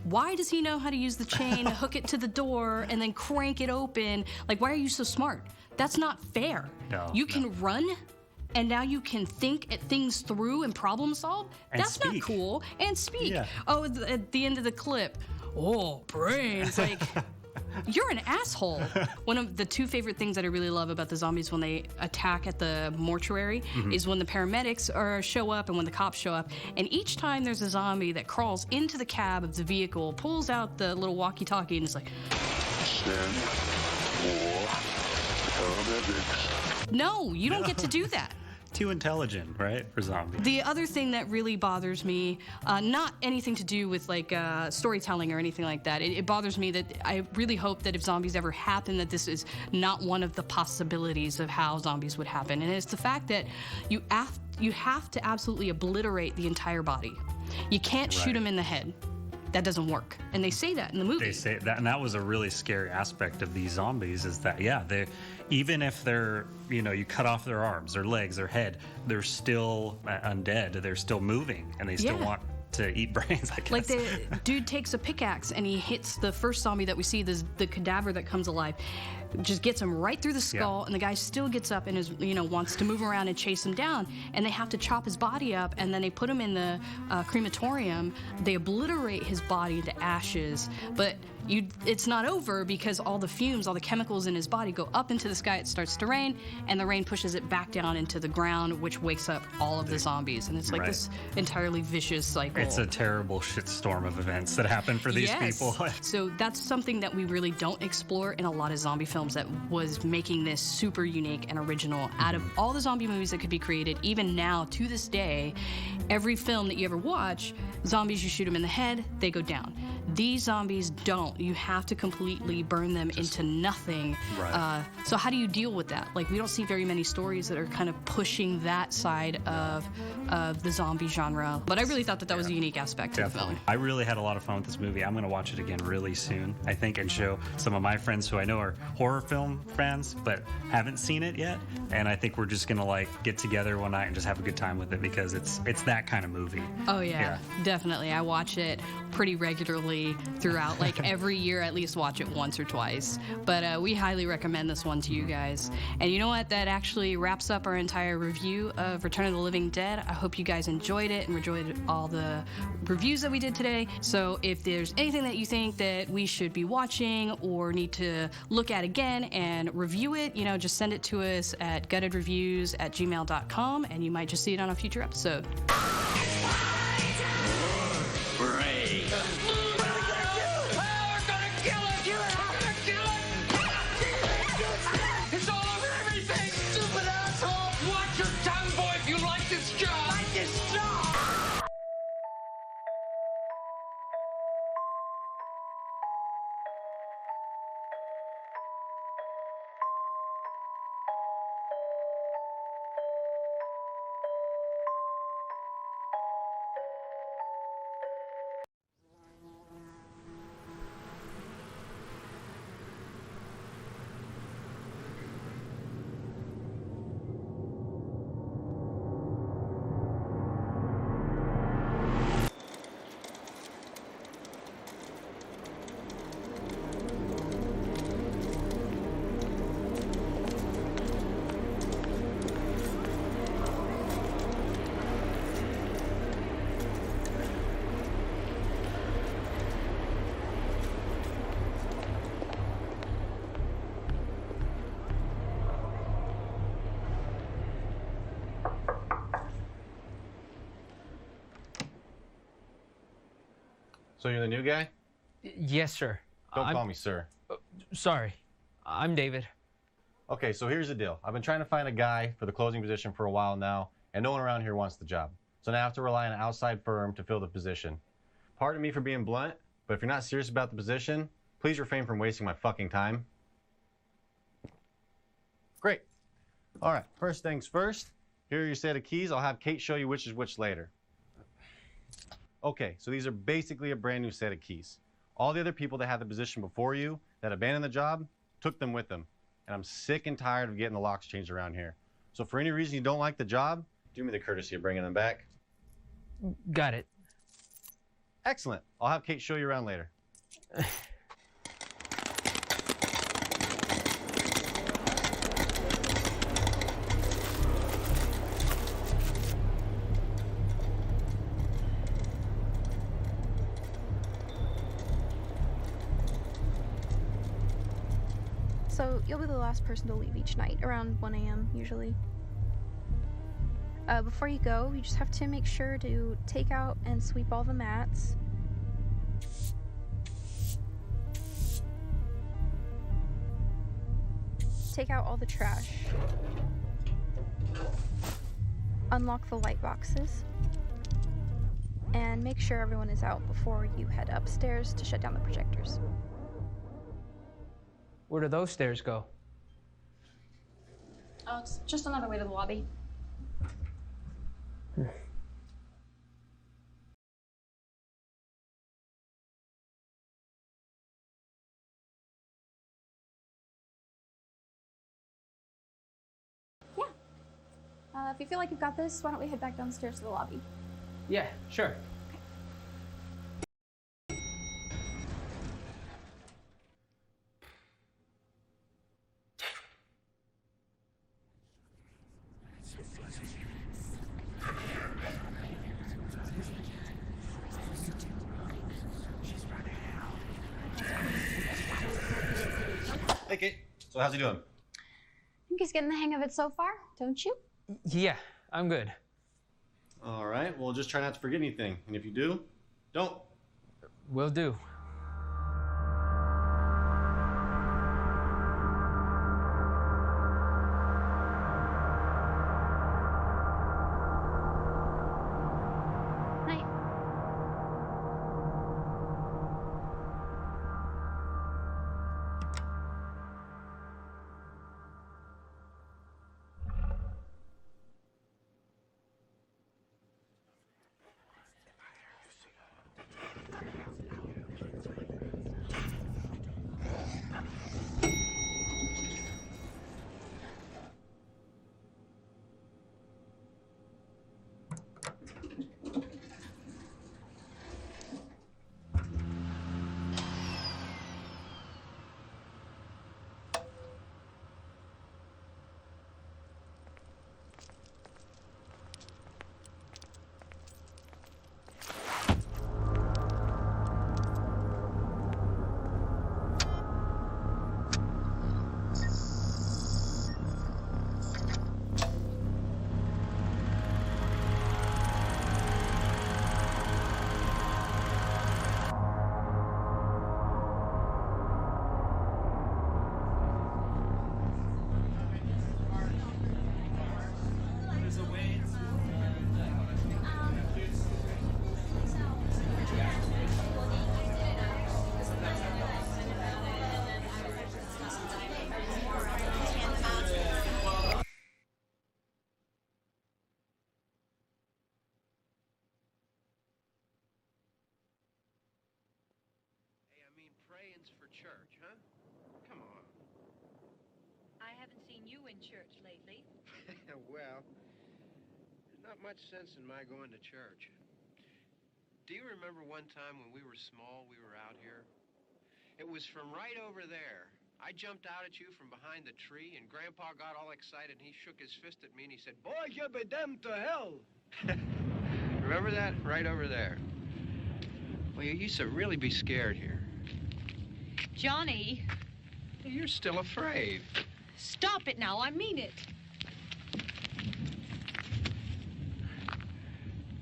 why does he know how to use the chain, hook it to the door, and then crank it open? Like, why are you so smart? That's not fair. You can run, and now you can think at things through and problem solve? And That's not cool. And speak. Oh, at the end of the clip, oh, brains. Like, you're an asshole. One of the two favorite things that I really love about the zombies when they attack at the mortuary is when the paramedics show up and when the cops show up. And each time there's a zombie that crawls into the cab of the vehicle, pulls out the little walkie-talkie, and is like, "Send more paramedics." No, you don't get to do that. Too intelligent, right, for zombies. The other thing that really bothers me, not anything to do with like storytelling or anything like that. It bothers me that I really hope that if zombies ever happen, that this is not one of the possibilities of how zombies would happen. And it's the fact that you have to absolutely obliterate the entire body. You can't shoot them in the head. That doesn't work. And they say that in the movie. They say that, and that was a really scary aspect of these zombies is that, they even if they're, you cut off their arms, their legs, their head, they're still undead. They're still moving, and they still want to eat brains, I guess. Like the dude takes a pickaxe and he hits the first zombie that we see, the cadaver that comes alive, just gets him right through the skull, and the guy still gets up and is, wants to move around and chase him down, and they have to chop his body up, and then they put him in the crematorium. They obliterate his body into ashes, but it's not over because all the fumes, all the chemicals in his body go up into the sky. It starts to rain, and the rain pushes it back down into the ground, which wakes up all of the zombies, and it's like this entirely vicious cycle. It's a terrible shitstorm of events that happen for these people. So that's something that we really don't explore in a lot of zombie films that was making this super unique and original. Out of all the zombie movies that could be created, even now, to this day, every film that you ever watch, zombies, you shoot them in the head, they go down. These zombies don't. You have to completely burn them into nothing. So how do you deal with that? Like, we don't see very many stories that are kind of pushing that side of the zombie genre. But I really thought that was a unique aspect of the film. I really had a lot of fun with this movie. I'm going to watch it again really soon, I think, and show some of my friends who I know are horror film fans but haven't seen it yet. And I think we're just going to get together one night and just have a good time with it because it's that kind of movie. Oh yeah, definitely. I watch it pretty regularly throughout, like every year at least watch it once or twice. But we highly recommend this one to you guys. And you know what? That actually wraps up our entire review of Return of the Living Dead. I hope you guys enjoyed it and enjoyed all the reviews that we did today. So if there's anything that you think that we should be watching or need to look at again and review it, just send it to us at guttedreviews@gmail.com, and you might just see it on a future episode. So you're the new guy? Yes, sir. Don't call me sir. Sorry. I'm David. Okay, so here's the deal. I've been trying to find a guy for the closing position for a while now, and no one around here wants the job. So now I have to rely on an outside firm to fill the position. Pardon me for being blunt, but if you're not serious about the position, please refrain from wasting my fucking time. Great. All right, first things first. Here are your set of keys. I'll have Kate show you which is which later. Okay, so these are basically a brand new set of keys. All the other people that had the position before you that abandoned the job took them with them. And I'm sick and tired of getting the locks changed around here. So for any reason you don't like the job, do me the courtesy of bringing them back. Got it. Excellent. I'll have Kate show you around later. So you'll be the last person to leave each night, around 1 a.m. usually. Before you go, you just have to make sure to take out and sweep all the mats. Take out all the trash. Unlock the light boxes. And make sure everyone is out before you head upstairs to shut down the projectors. Where do those stairs go? Oh, it's just another way to the lobby. If you feel like you've got this, why don't we head back downstairs to the lobby? Yeah, sure. Hey, Kate. So how's he doing? I think he's getting the hang of it so far, don't you? Yeah, I'm good. All right. Well, just try not to forget anything. And if you do, don't. Will do. Night. For church, huh? Come on. I haven't seen you in church lately. Well, there's not much sense in my going to church. Do you remember one time when we were small, we were out here? It was from right over there. I jumped out at you from behind the tree, and Grandpa got all excited, and he shook his fist at me, and he said, "Boy, you'll be damned to hell." Remember that? Right over there. Well, you used to really be scared here. Johnny. You're still afraid. Stop it now, I mean it.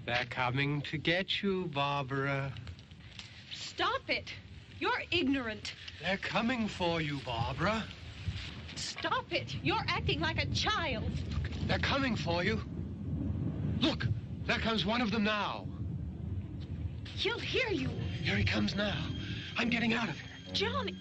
They're coming to get you, Barbara. Stop it. You're ignorant. They're coming for you, Barbara. Stop it. You're acting like a child. They're coming for you. Look, there comes one of them now. He'll hear you. Here he comes now. I'm getting out of here. Johnny.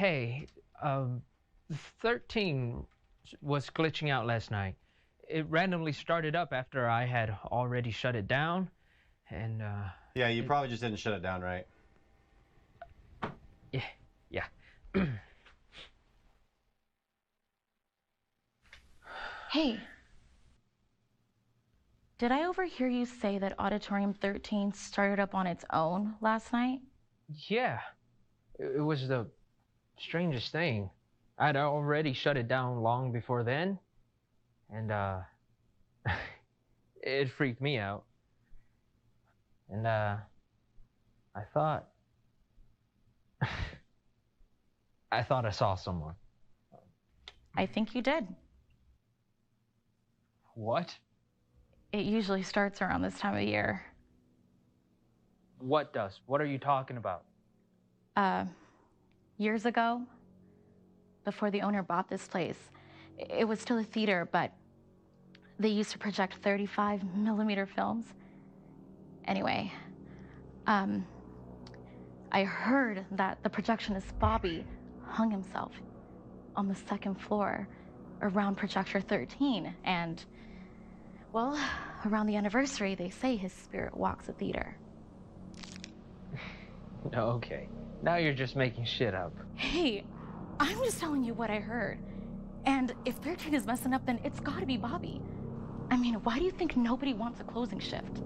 Hey, 13 was glitching out last night. It randomly started up after I had already shut it down, and Yeah, you probably just didn't shut it down right. Yeah. Hey. Did I overhear you say that Auditorium 13 started up on its own last night? Yeah. It was the strangest thing. I'd already shut it down long before then, and it freaked me out. And I thought I saw someone. I think you did. What? It usually starts around this time of year. What does? What are you talking about? Years ago, before the owner bought this place, it was still a theater, but they used to project 35mm films. Anyway, I heard that the projectionist Bobby hung himself on the second floor around projector 13, and, well, around the anniversary, they say his spirit walks the theater. Okay, now you're just making shit up. Hey, I'm just telling you what I heard. And if 13 is messing up, then it's gotta be Bobby. I mean, why do you think nobody wants a closing shift?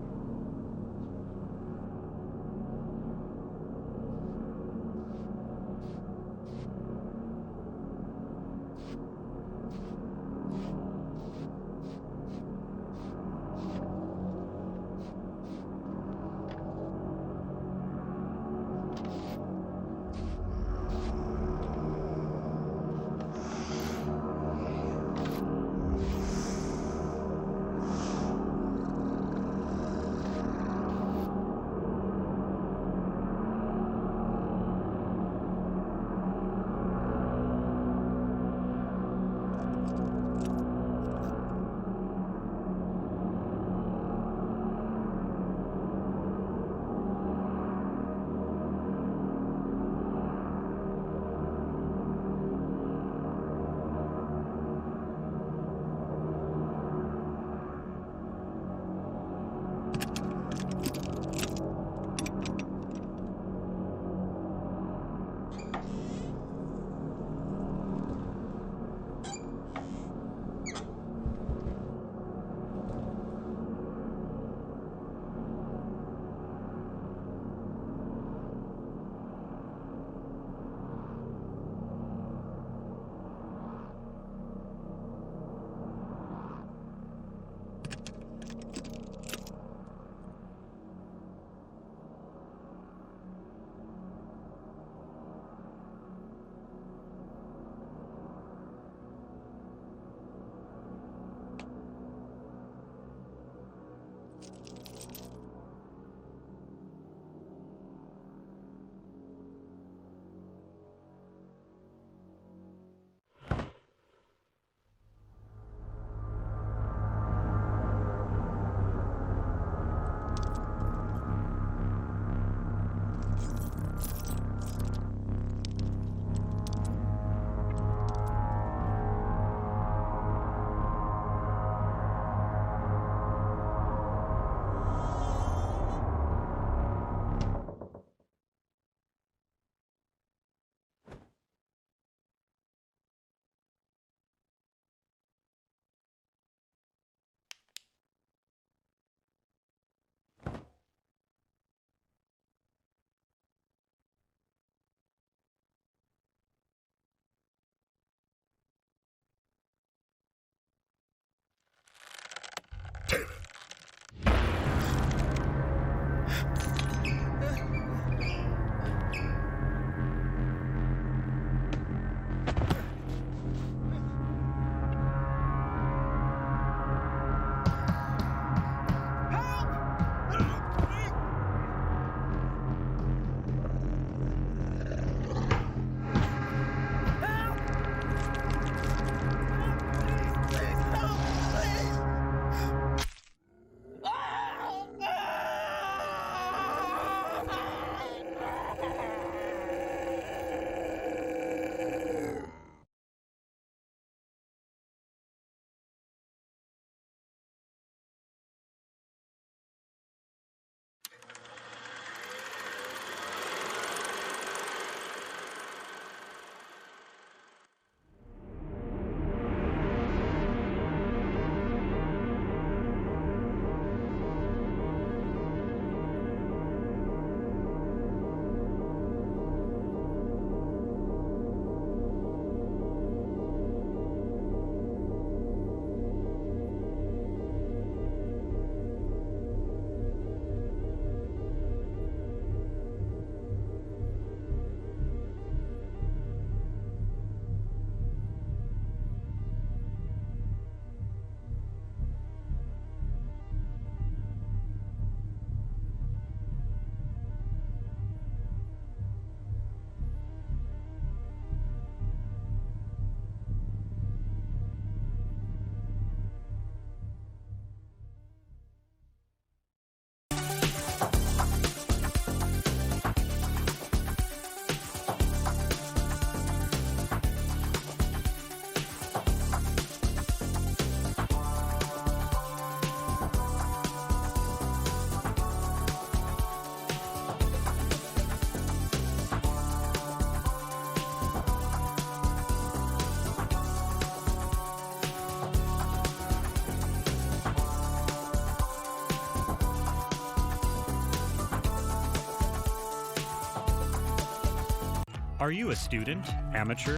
Are you a student, amateur?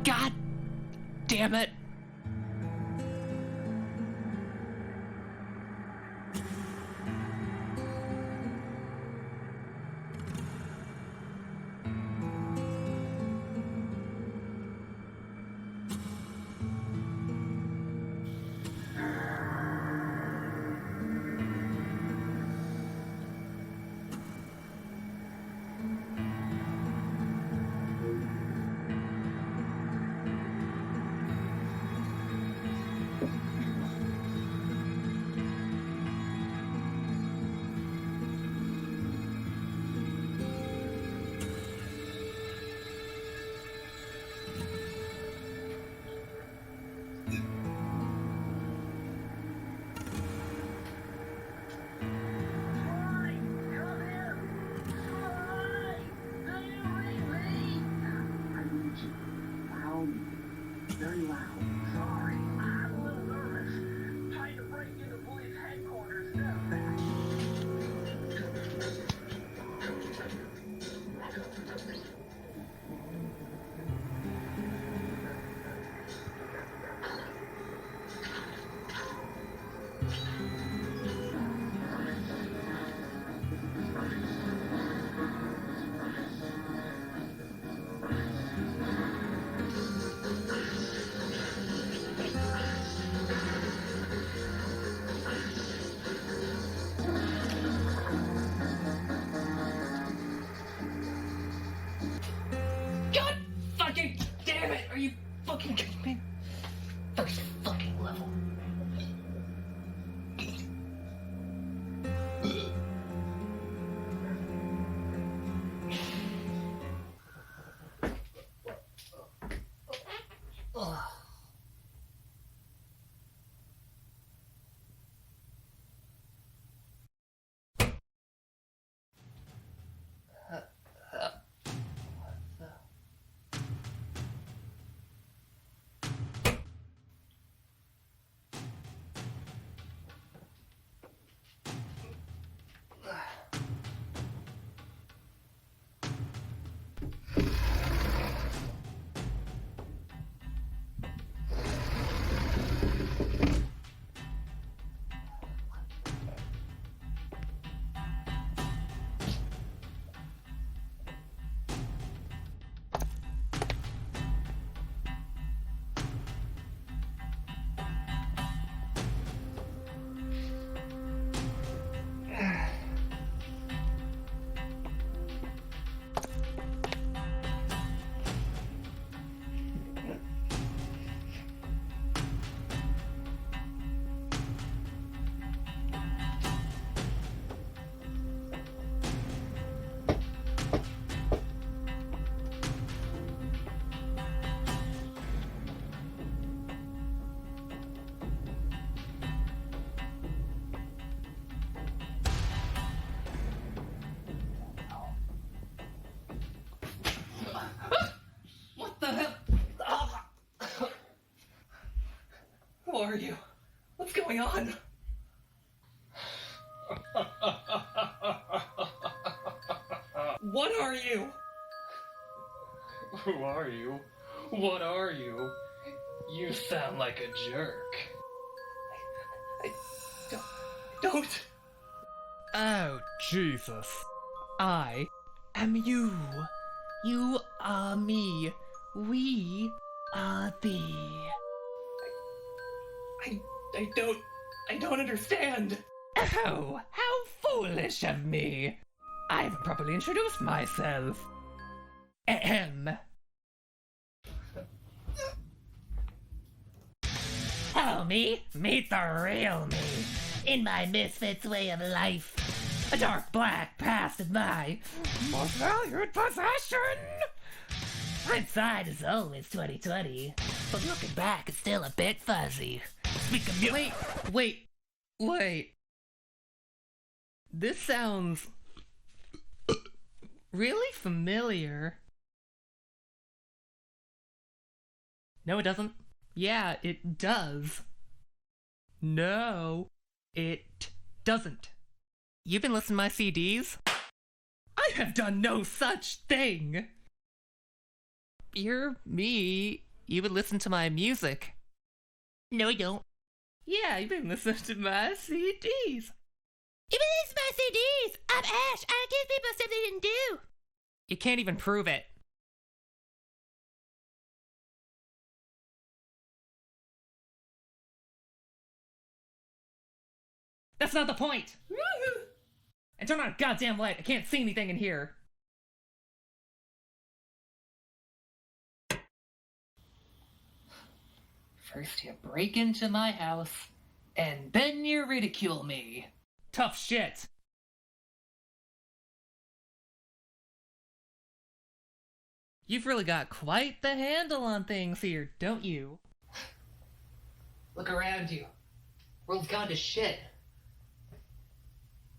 God damn it. Very loud. Sorry. I'm a little nervous. Trying to break into police headquarters. God fucking damn it! Are you fucking kidding me? First fucking level. What the hell? Who are you? What's going on? What are you? Who are you? What are you? You sound like a jerk. I don't. Oh, Jesus. I am you. You are me. We are thee. I don't understand. Oh, how foolish of me. I haven't properly introduced myself. Ahem. Hello, me. Meet the real me. In my misfits way of life. A dark black past is my most valued possession. Hindsight is always 20/20, but looking back, it's still a bit fuzzy. Speak of Wait. This sounds really familiar. No, it doesn't. Yeah, it does. No, it doesn't. You've been listening to my CDs? I have done no such thing! You're me. You would listen to my music. No, I don't. Yeah, you've been listening to my CDs. Even this is my CDs! I'm Ash! I accuse people of stuff they didn't do! You can't even prove it. That's not the point! And turn on a goddamn light, I can't see anything in here. First you break into my house, and then you ridicule me. Tough shit. You've really got quite the handle on things here, don't you? Look around you. World's gone to shit.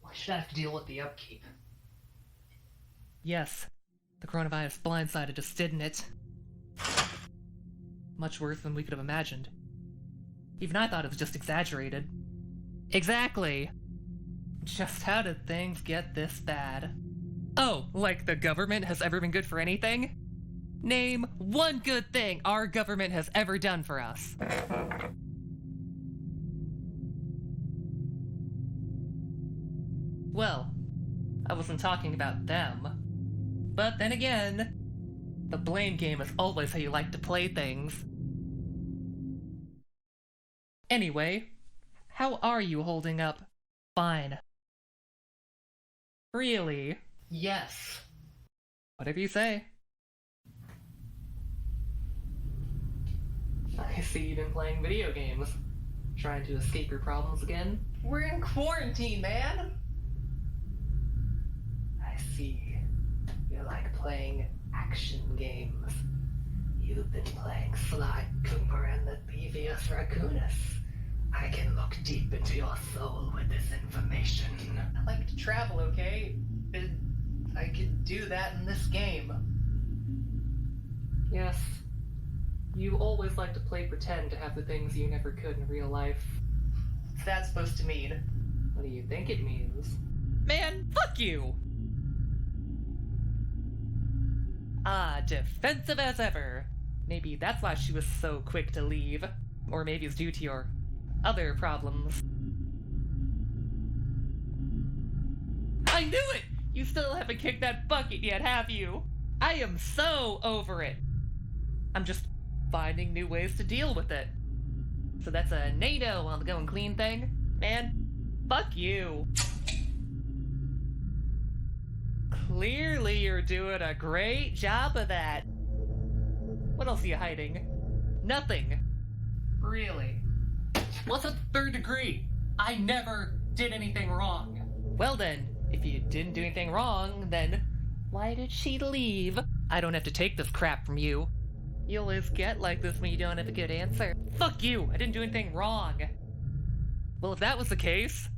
Why should I have to deal with the upkeep? Yes, the coronavirus blindsided us, didn't it? Much worse than we could have imagined. Even I thought it was just exaggerated. Exactly. Just how did things get this bad? Oh, like the government has ever been good for anything? Name one good thing our government has ever done for us. Well, I wasn't talking about them. But then again, the blame game is always how you like to play things. Anyway, how are you holding up? Fine. Really? Yes. Whatever you say. I see you've been playing video games. Trying to escape your problems again? We're in quarantine, man! I see. You like playing action games. You've been playing Sly Cooper and the Devious Raccoonus. I can look deep into your soul with this information. I like to travel, okay? I could do that in this game. Yes. You always like to play pretend to have the things you never could in real life. What's that supposed to mean? What do you think it means? Man, fuck you! Ah, defensive as ever. Maybe that's why she was so quick to leave. Or maybe it's due to your other problems. I knew it! You still haven't kicked that bucket yet, have you? I am so over it. I'm just finding new ways to deal with it. So that's a NATO on the going clean thing? Man, fuck you. Clearly you're doing a great job of that. What else are you hiding? Nothing. Really? What's a third degree? I never did anything wrong. Well then, if you didn't do anything wrong, then why did she leave? I don't have to take this crap from you. You always get like this when you don't have a good answer. Fuck you! I didn't do anything wrong. Well, if that was the case,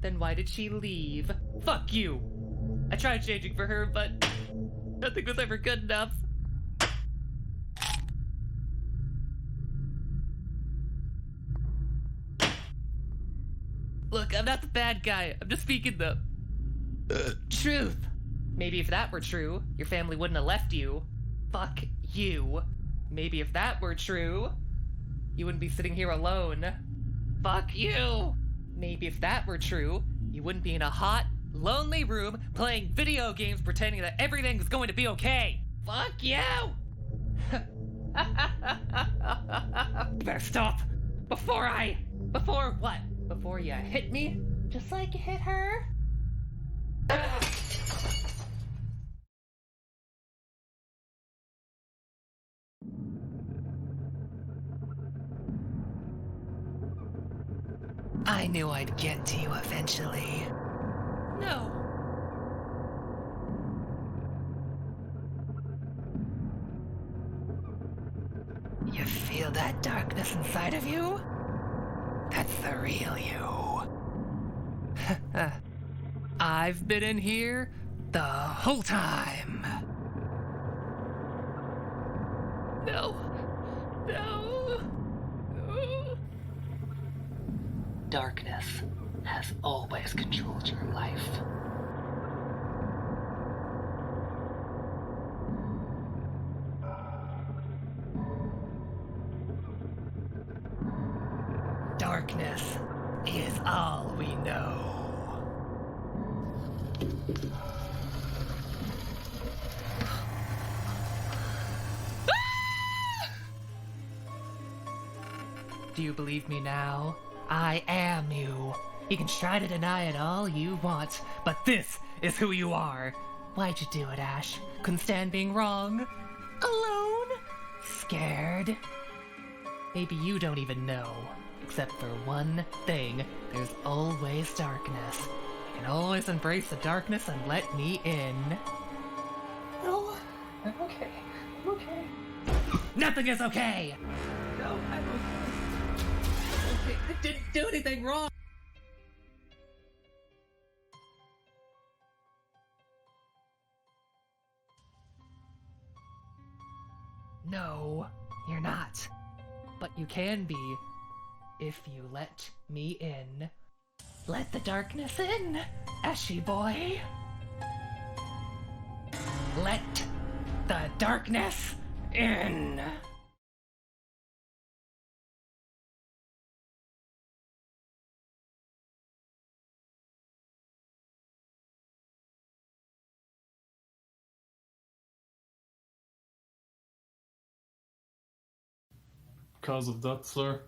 then why did she leave? Fuck you! I tried changing for her, but nothing was ever good enough. Look, I'm not the bad guy. I'm just speaking the truth. Maybe if that were true, your family wouldn't have left you. Fuck you. Maybe if that were true, you wouldn't be sitting here alone. Fuck you. Maybe if that were true, you wouldn't be in a hot, lonely room playing video games pretending that everything is going to be okay. Fuck you. You better stop. Before what? Before you hit me? Just like you hit her? I knew I'd get to you eventually. No. You feel that darkness inside of you? That's the real you. I've been in here the whole time. No. No. No. Darkness has always controlled your life. Darkness is all we know. Do you believe me now? I am you. You can try to deny it all you want, but this is who you are. Why'd you do it, Ash? Couldn't stand being wrong? Alone? Scared? Maybe you don't even know. Except for one thing, there's always darkness. You can always embrace the darkness and let me in. No, I'm okay. I'm okay. Nothing is okay! No, I'm okay. I didn't do anything wrong! No, you're not. But you can be, if you let me in. Let the darkness in, Ashy boy. Let the darkness in. Cause of that, sir?